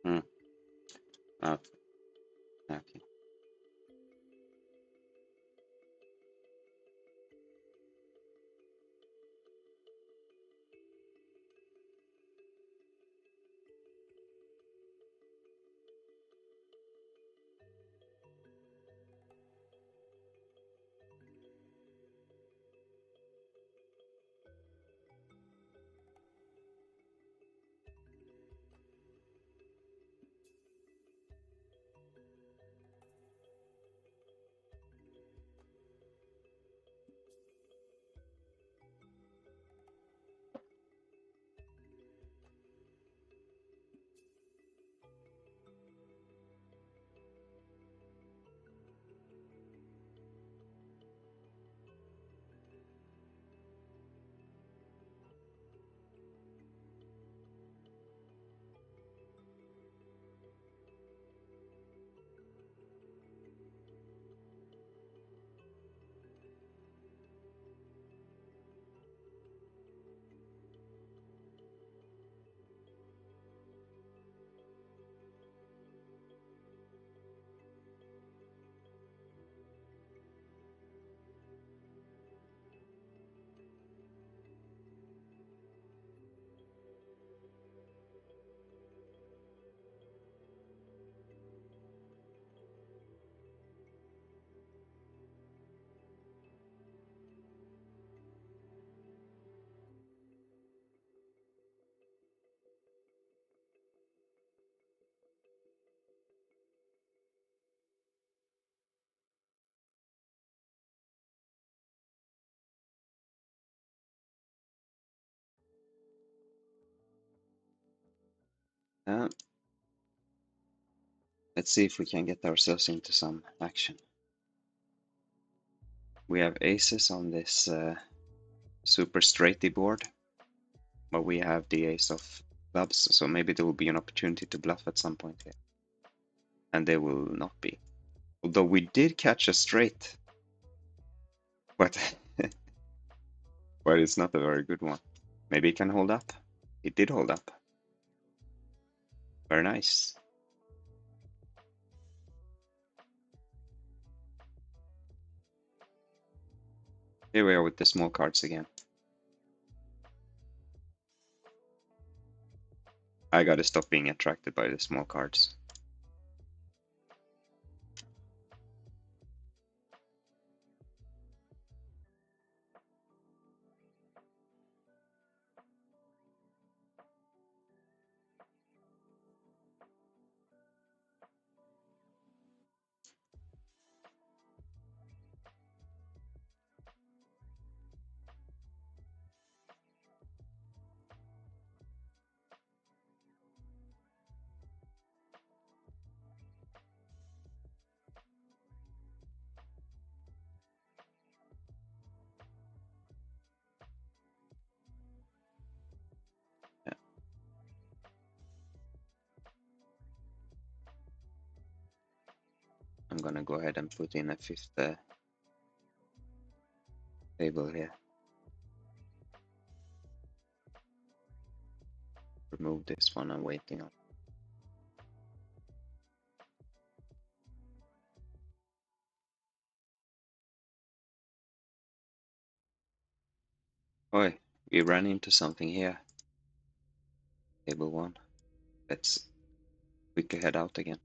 A: Hmm. Okay. Okay. Let's see if we can get ourselves into some action. We have aces on this super straighty board, but we have the ace of clubs, so maybe there will be an opportunity to bluff at some point here. And there will not be. Although we did catch a straight, but but it's not a very good one. Maybe it can hold up. It did hold up. Very nice. Here we are with the small cards again. I gotta stop being attracted by the small cards. Yeah. I'm gonna go ahead and put in a fifth table here. Remove this one I'm waiting on. Oi, we ran into something here. Table 1. Let's quickly head out again.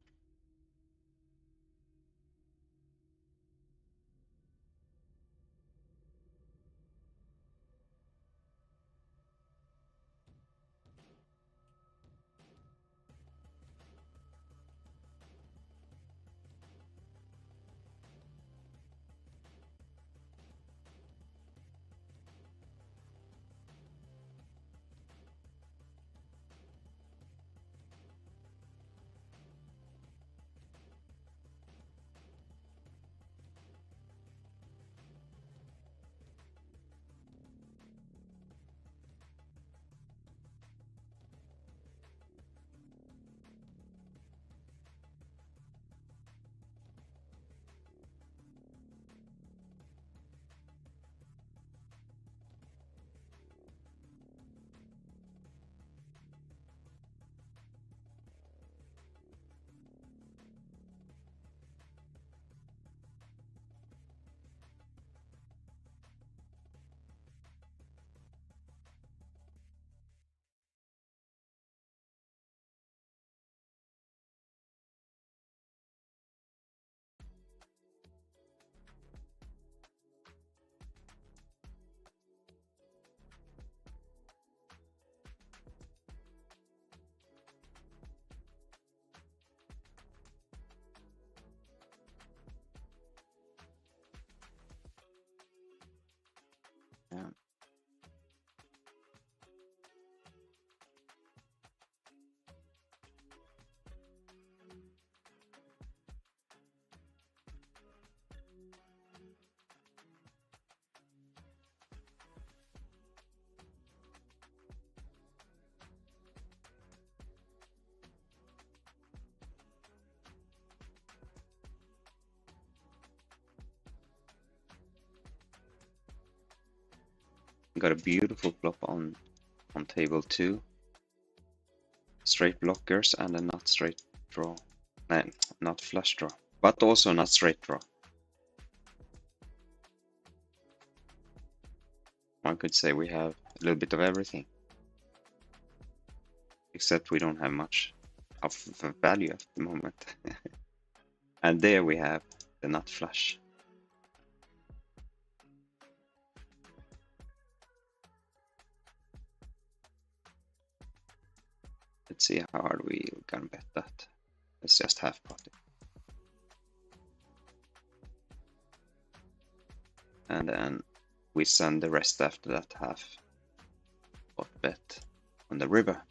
A: Yeah. Got a beautiful flop on table 2. Straight blockers and a not straight draw. No, not flush draw, but also not straight draw. One could say we have a little bit of everything. Except we don't have much of value at the moment. And there we have the nut flush. Let's see how hard we can bet that. Let's just half pot it. And then we send the rest after that half pot bet on the river.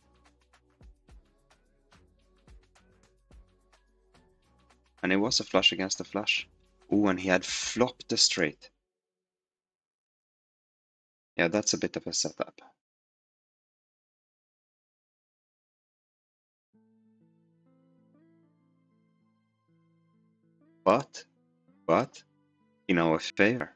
A: And it was a flush against the flush. Ooh, and he had flopped the straight. Yeah, that's a bit of a setup. But in our favor.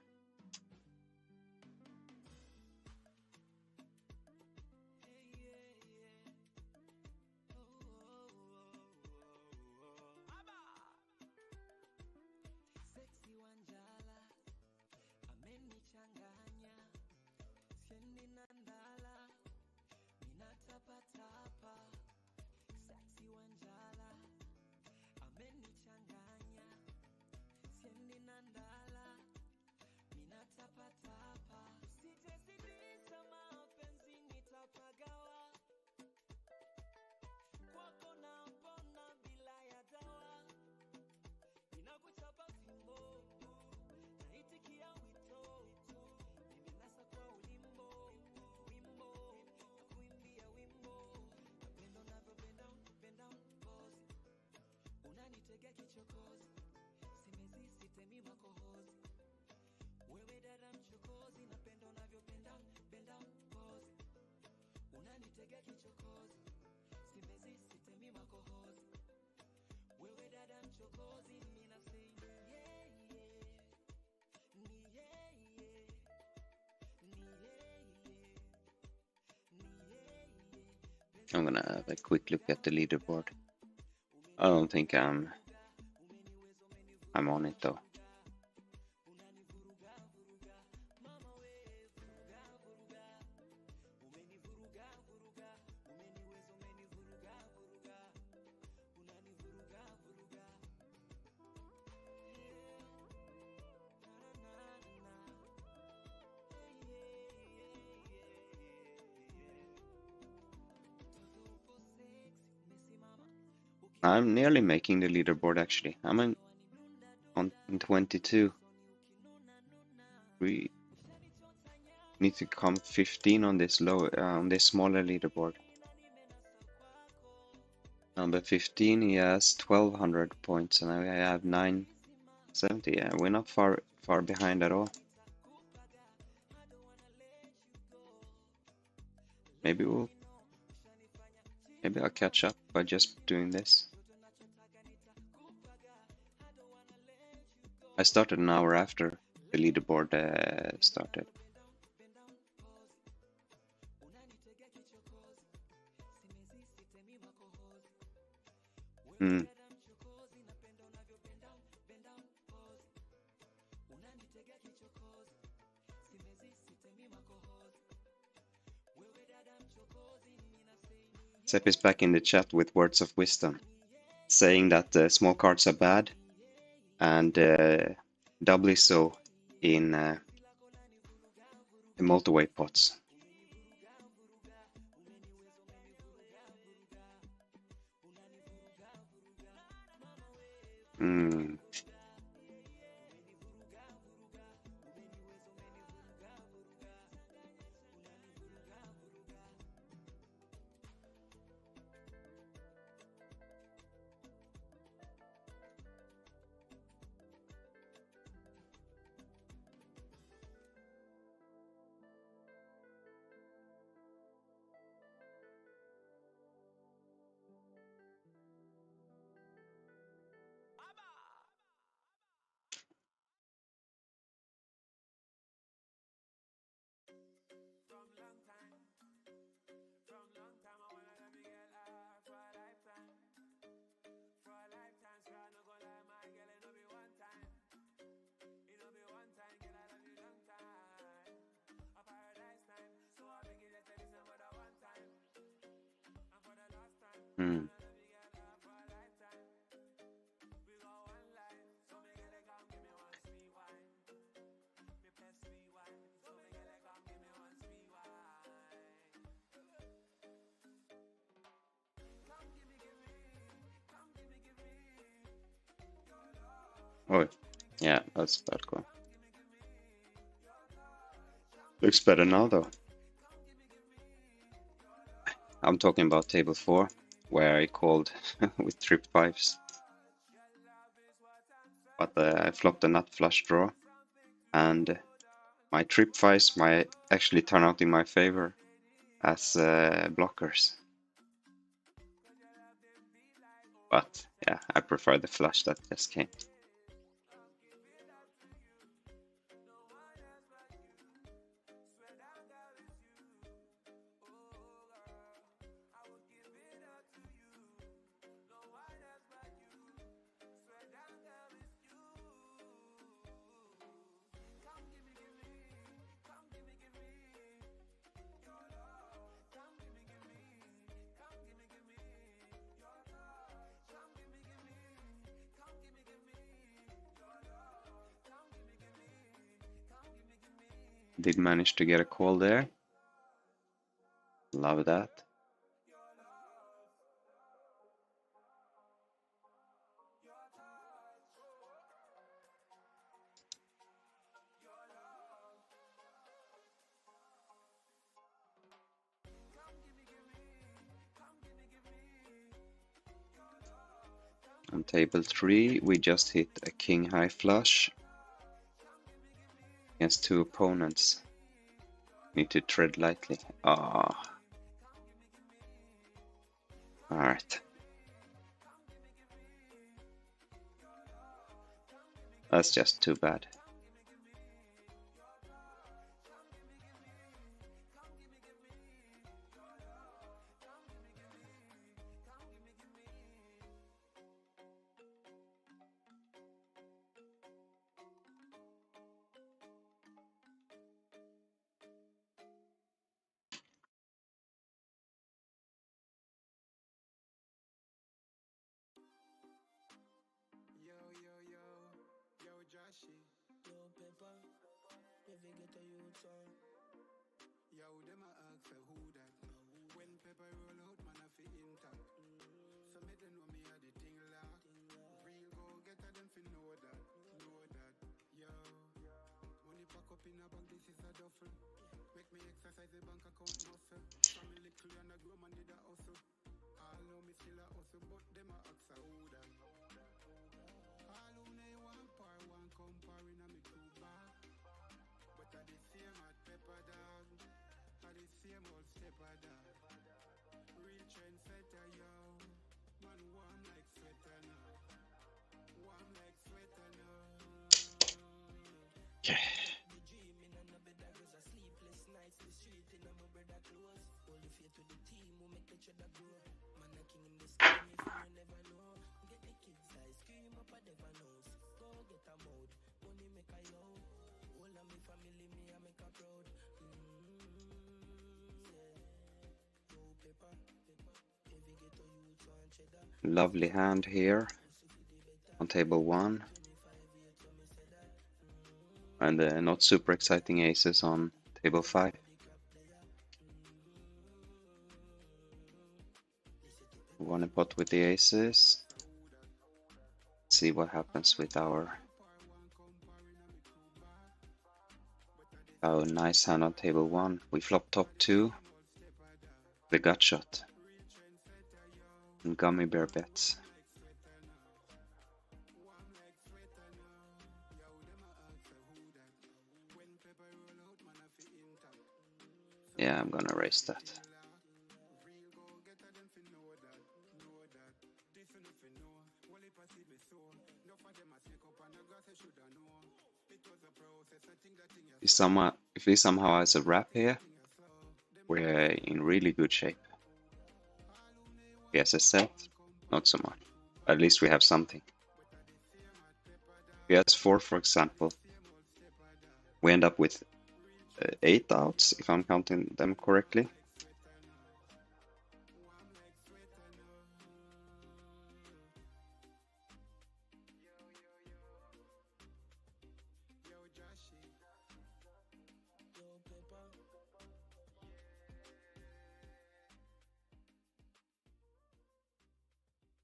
A: I'm gonna have a quick look at the leaderboard. I don't think I'm on it though. I'm nearly making the leaderboard actually. I'm on 22. We need to come 15 on this on this smaller leaderboard. Number 15, he has 1200 points, and I have 970. Yeah, we're not far behind at all. Maybe I'll catch up by just doing this. I started an hour after the leaderboard started. Sepp is back in the chat with words of wisdom, saying that small cards are bad, and doubly so in the multi-way pots. Oh, yeah, that's bad cool. Looks better now, though. I'm talking about table 4, where I called with trip 5s. but I flopped a nut flush draw, and my trip fives might actually turn out in my favor as blockers. But yeah, I prefer the flush that just came. Did manage to get a call there. Love that. On table 3, we just hit a king high flush against 2 opponents. Need to tread lightly. Ah. Alright. That's just too bad. Okay. Lovely hand here on table 1. And not super exciting aces on table 5. One pot with the aces. See what happens with our nice hand on table 1. We flop top 2. The gut shot. And gummy bear bets. Yeah, I'm gonna raise that. If he somehow has a wrap here, we're in really good shape. If he has a set, not so much. At least we have something. If he has 4, for example, we end up with 8 outs, if I'm counting them correctly.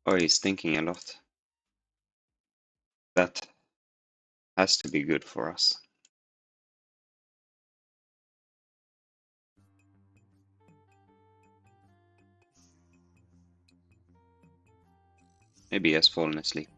A: Oh, he's thinking a lot. That has to be good for us. Maybe he has fallen asleep.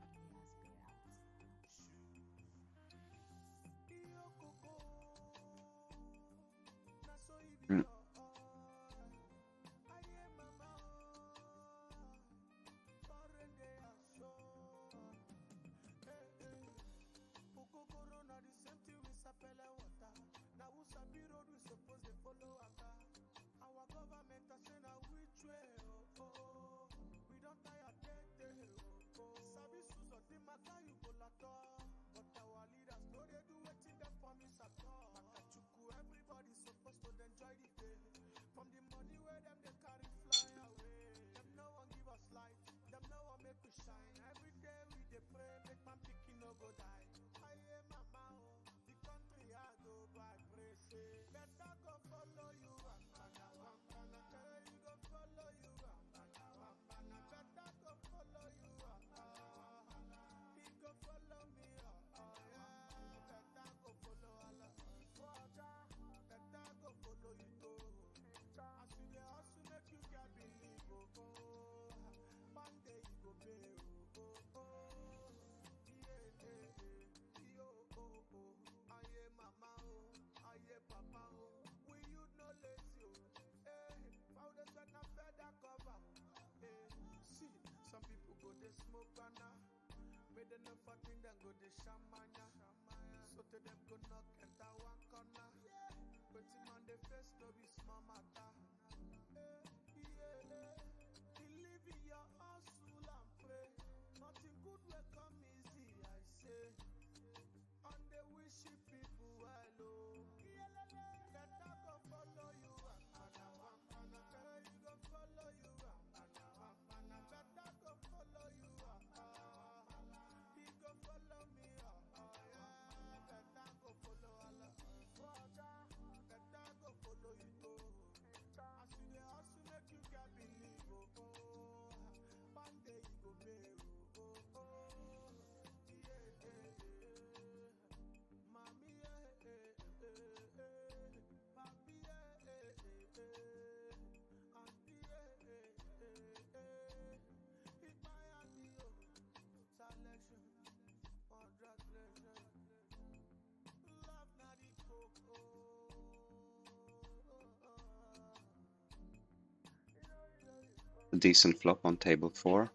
A: A decent flop on table 4.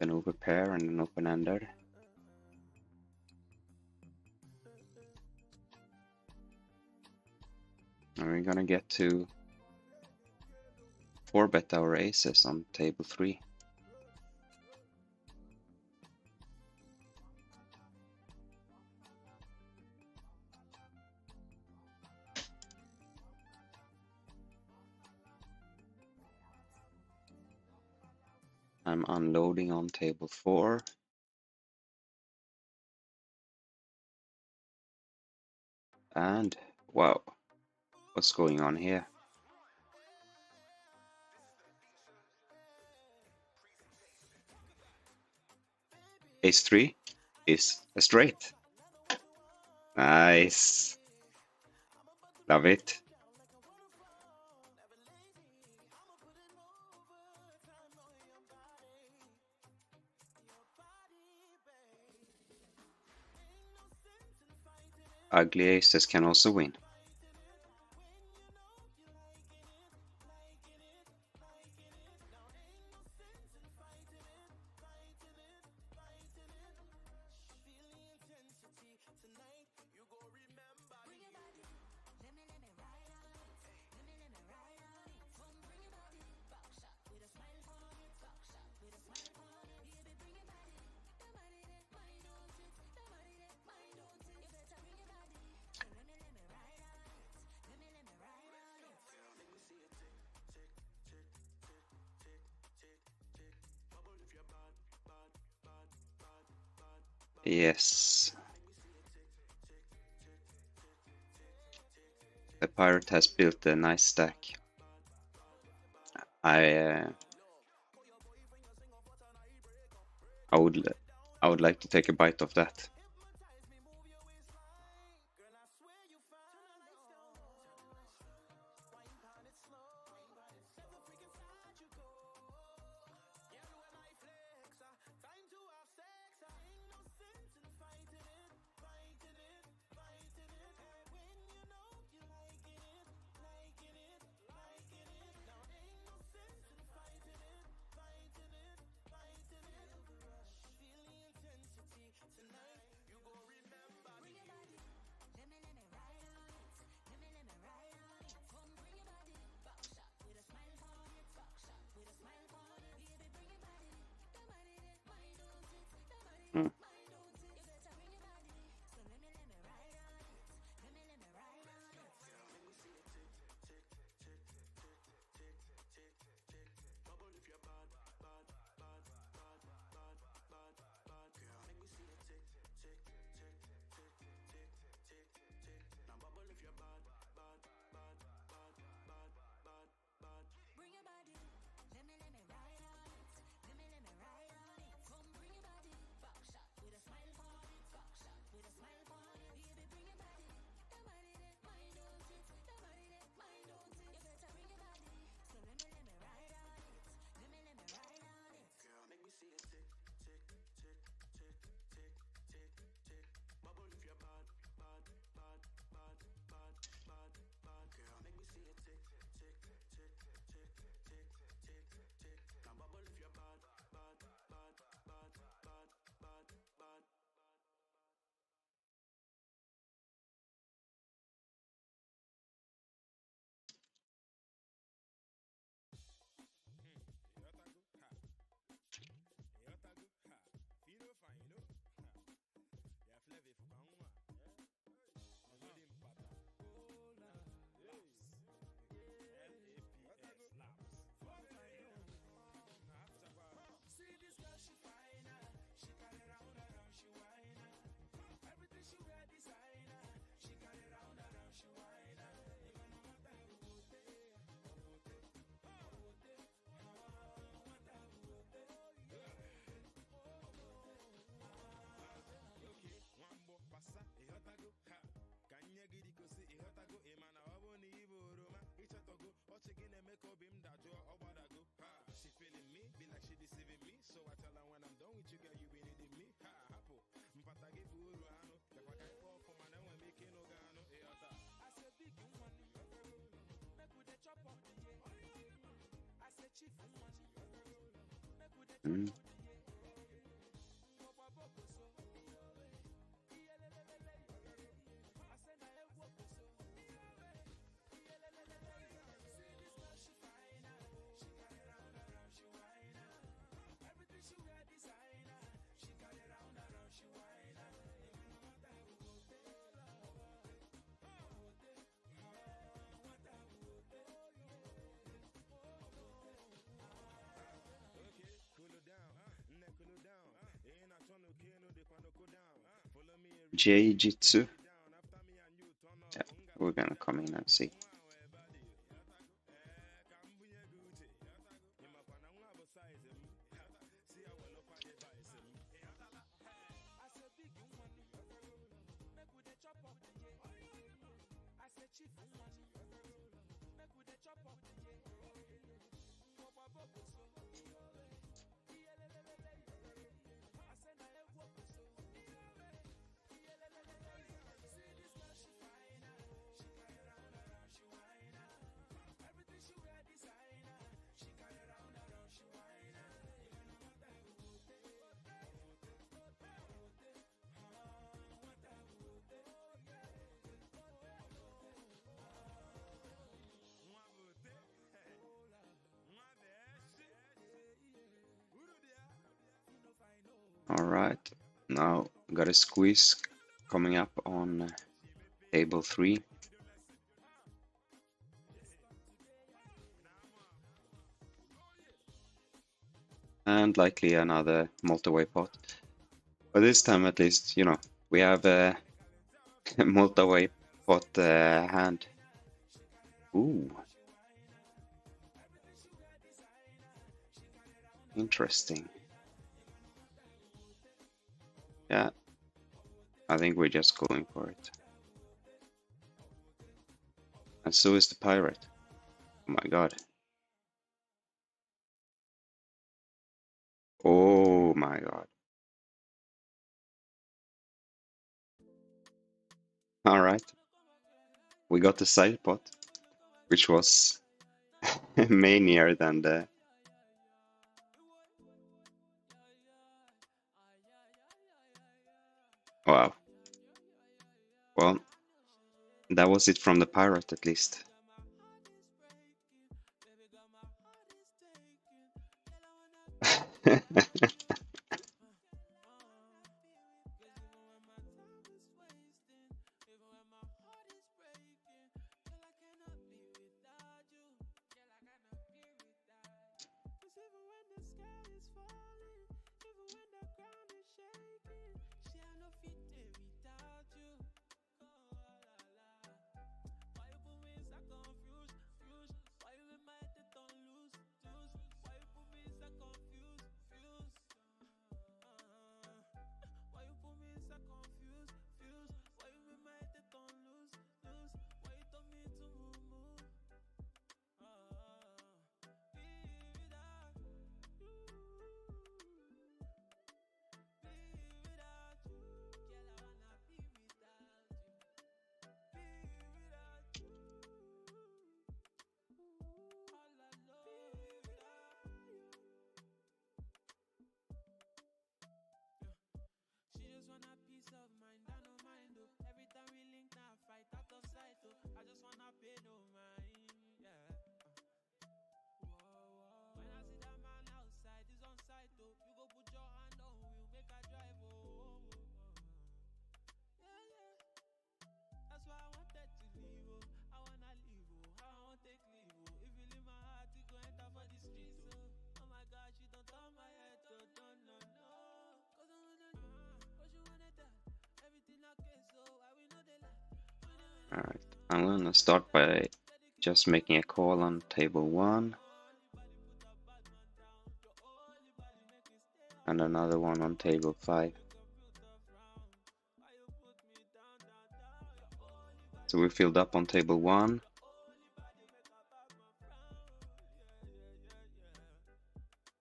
A: An overpair and an open-ender. And we're gonna get to 4-bet our aces on table 3. I'm unloading on table 4. And wow, what's going on here? Ace 3 is a straight. Nice. Love it. Ugly aces can also win. Yes. The pirate has built a nice stack. I would like to take a bite of that. Mm. Jiu-Jitsu. Yeah, we're gonna come in and see. All right, now got a squeeze coming up on table 3. And likely another multi-way pot. But this time at least, you know, we have a multi-way pot hand. Ooh. Interesting. Yeah, I think we're just going for it. And so is the pirate. Oh my god. Oh my god. Alright. We got the side pot, which was manier than the... Wow. Well, that was it from the pirate at least. Alright, I'm gonna start by just making a call on table 1 and another one on table 5. So we filled up on table 1.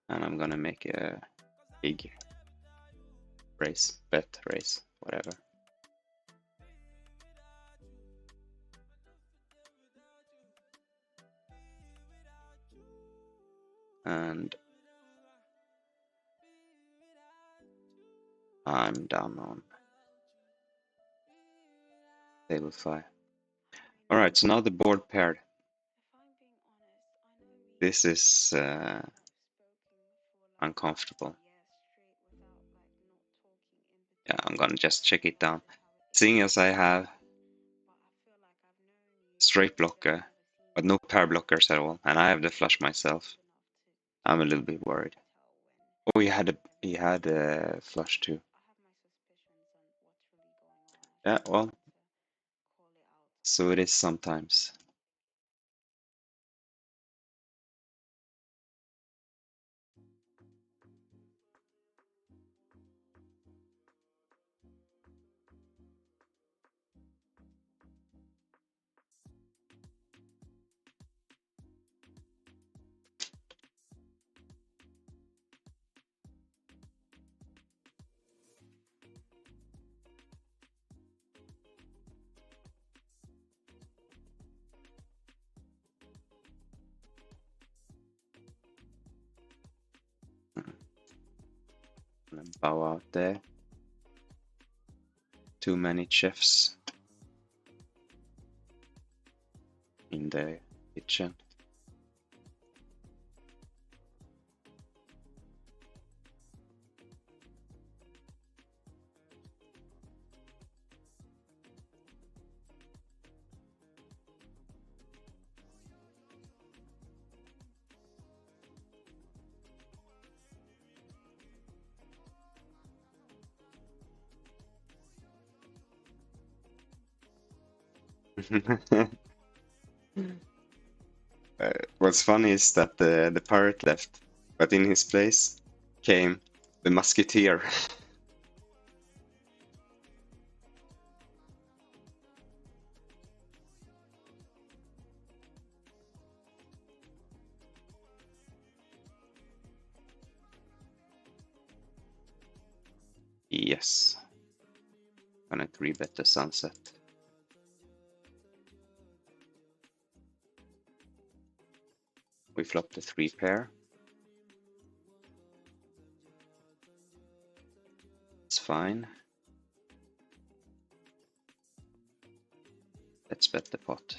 A: And I'm gonna make a big raise, bet raise, whatever. And I'm down on table 5. Alright, so now the board paired. This is uncomfortable. Yeah, I'm gonna just check it down. Seeing as I have straight blocker, but no pair blockers at all, and I have the flush myself, I'm a little bit worried. Oh, he had a flush too. Yeah, well, so it is sometimes. Gonna bow out there. Too many chefs in the kitchen. What's funny is that the pirate left, but in his place came the musketeer. Yes. Gonna 3-bet the sunset. We flop the 3 pair. It's fine. Let's bet the pot.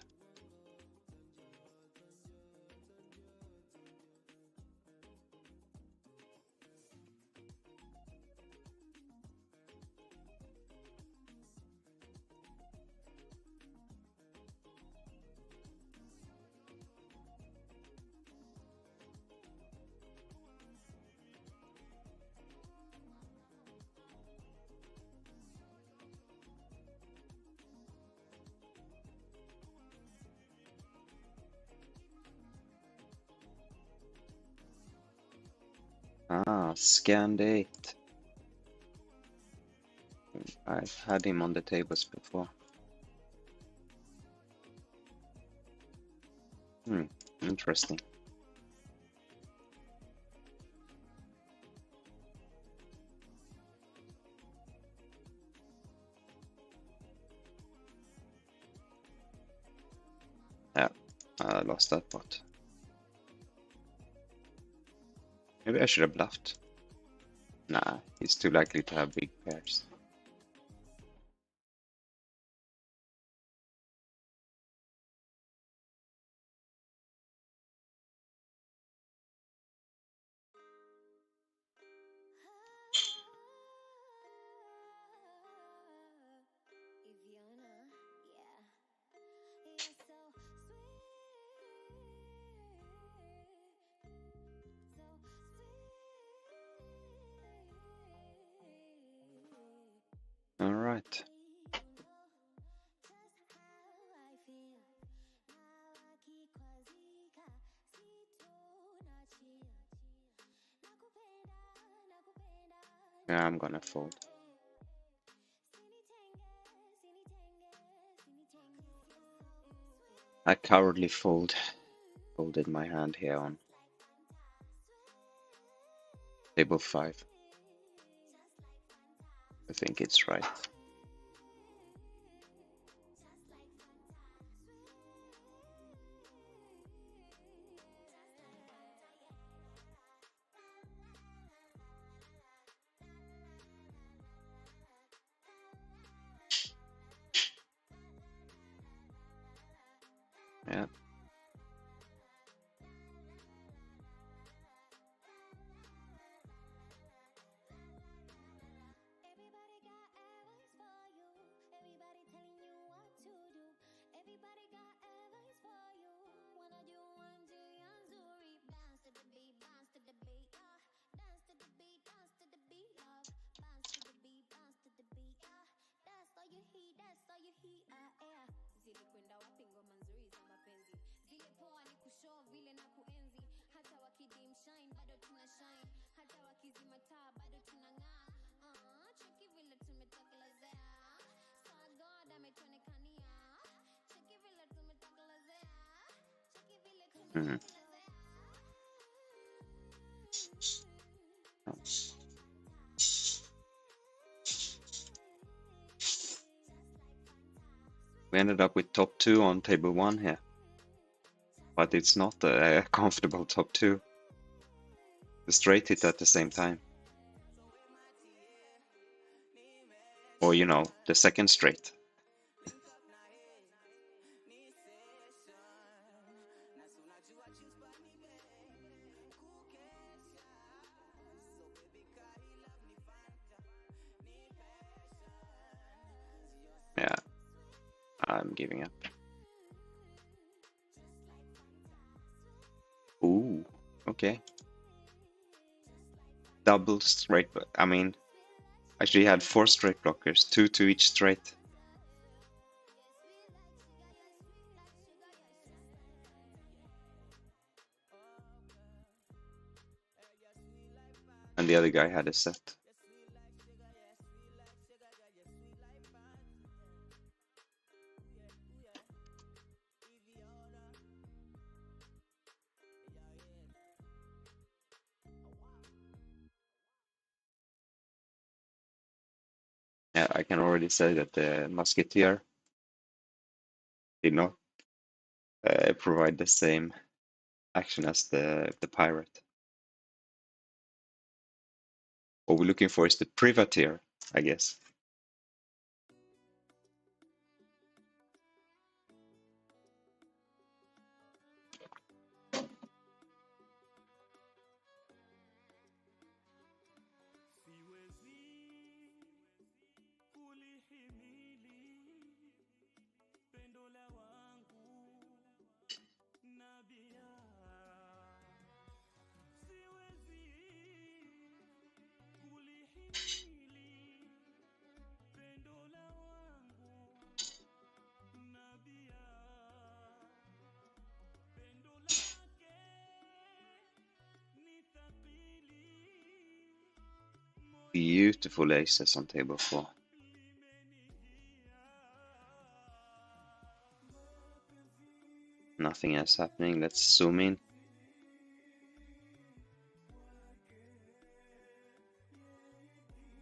A: Ah, scanned 8. I've had him on the tables before. Interesting. Yeah, I lost that pot. Maybe I should have bluffed. Nah, he's too likely to have big pairs. All right. Yeah, I'm gonna fold. I cowardly folded my hand here on table 5. I think it's right. Yeah. Mhm. We ended up with top 2 on table 1 here, but it's not a comfortable top 2. The straight hit at the same time. Or, you know, the second straight. Yeah, I'm giving up. Ooh, okay. Double straight, I mean, actually had 4 straight blockers, 2 to each straight. And the other guy had a set. Yeah, I can already say that the Musketeer did not provide the same action as the Pirate. What we're looking for is the Privateer, I guess. Beautiful aces on table 4. Nothing else happening. Let's zoom in.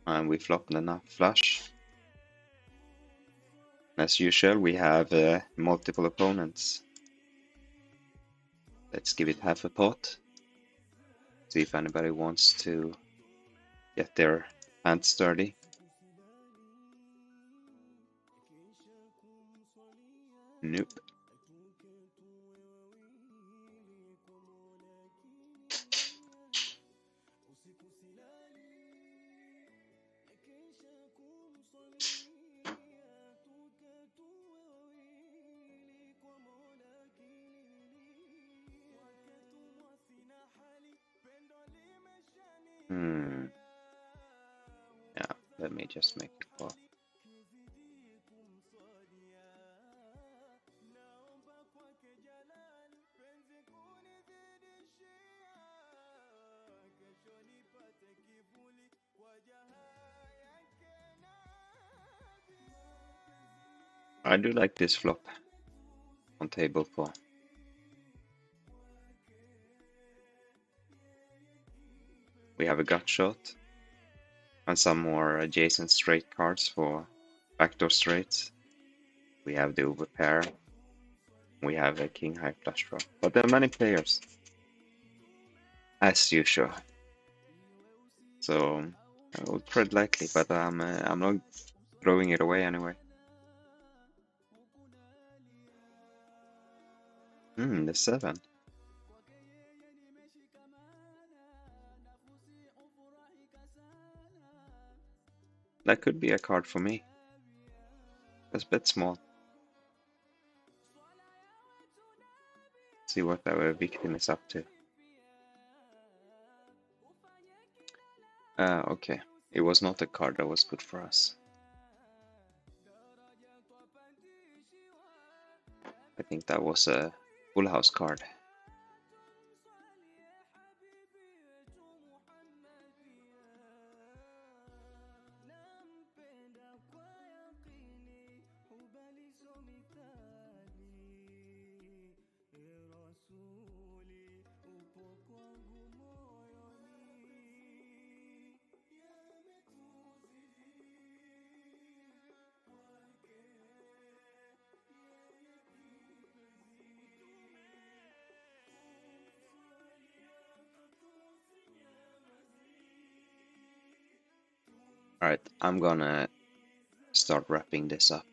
A: And we flop enough flush. As usual, we have multiple opponents. Let's give it half a pot. See if anybody wants to get their hands dirty. Nope. Yeah, let me just make it call. I do like this flop on table 4. We have a gut shot and some more adjacent straight cards for backdoor straights. We have the overpair. We have a king high flush draw. But there are many players, as usual. So I will tread lightly, but I'm not throwing it away anyway. The 7. That could be a card for me. Let's bet small. See what our victim is up to. Okay. It was not a card that was good for us. I think that was a full house card. Alright, I'm gonna start wrapping this up.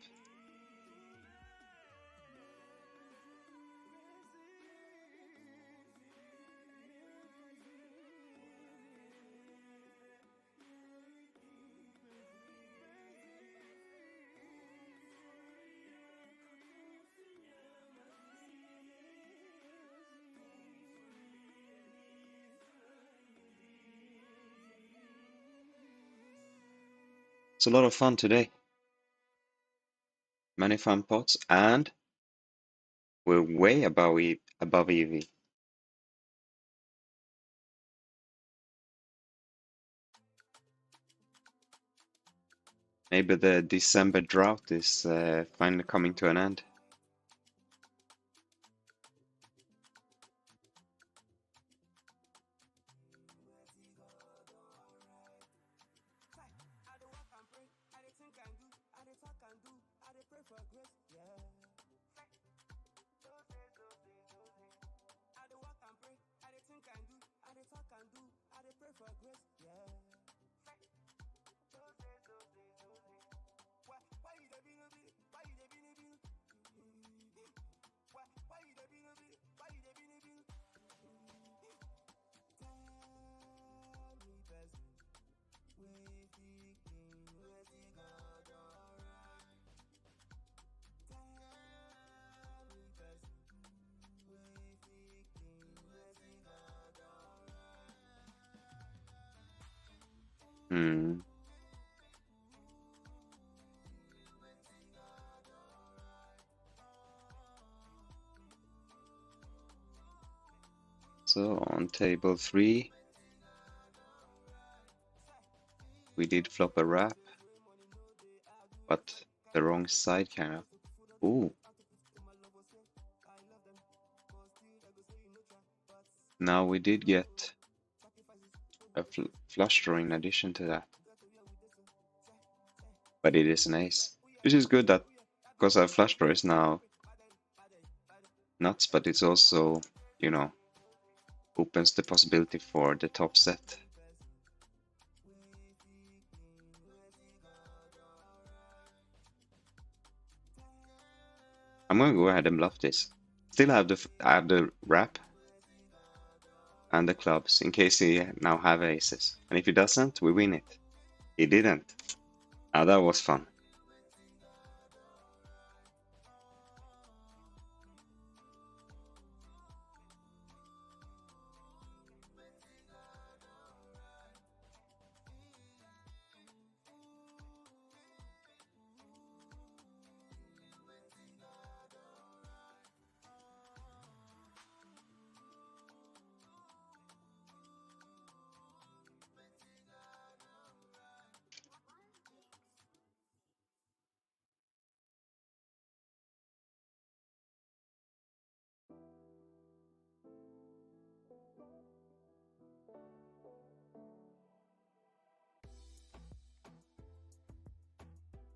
A: It's a lot of fun today. Many fun pots, and we're way above EV. Maybe the December drought is finally coming to an end. Hmm. So on table 3, we did flop a wrap, but the wrong side kind of. Ooh. Now we did get a flush draw in addition to that. But it is an ace. Which is good that because our flush draw is now nuts, but it's also, you know, opens the possibility for the top set. I'm gonna go ahead and bluff this. Still have the wrap and the clubs in case he now have aces. And if he doesn't, we win it. He didn't. Now that was fun.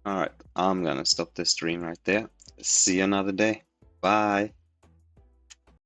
A: Alright, I'm gonna stop the stream right there. See you another day. Bye.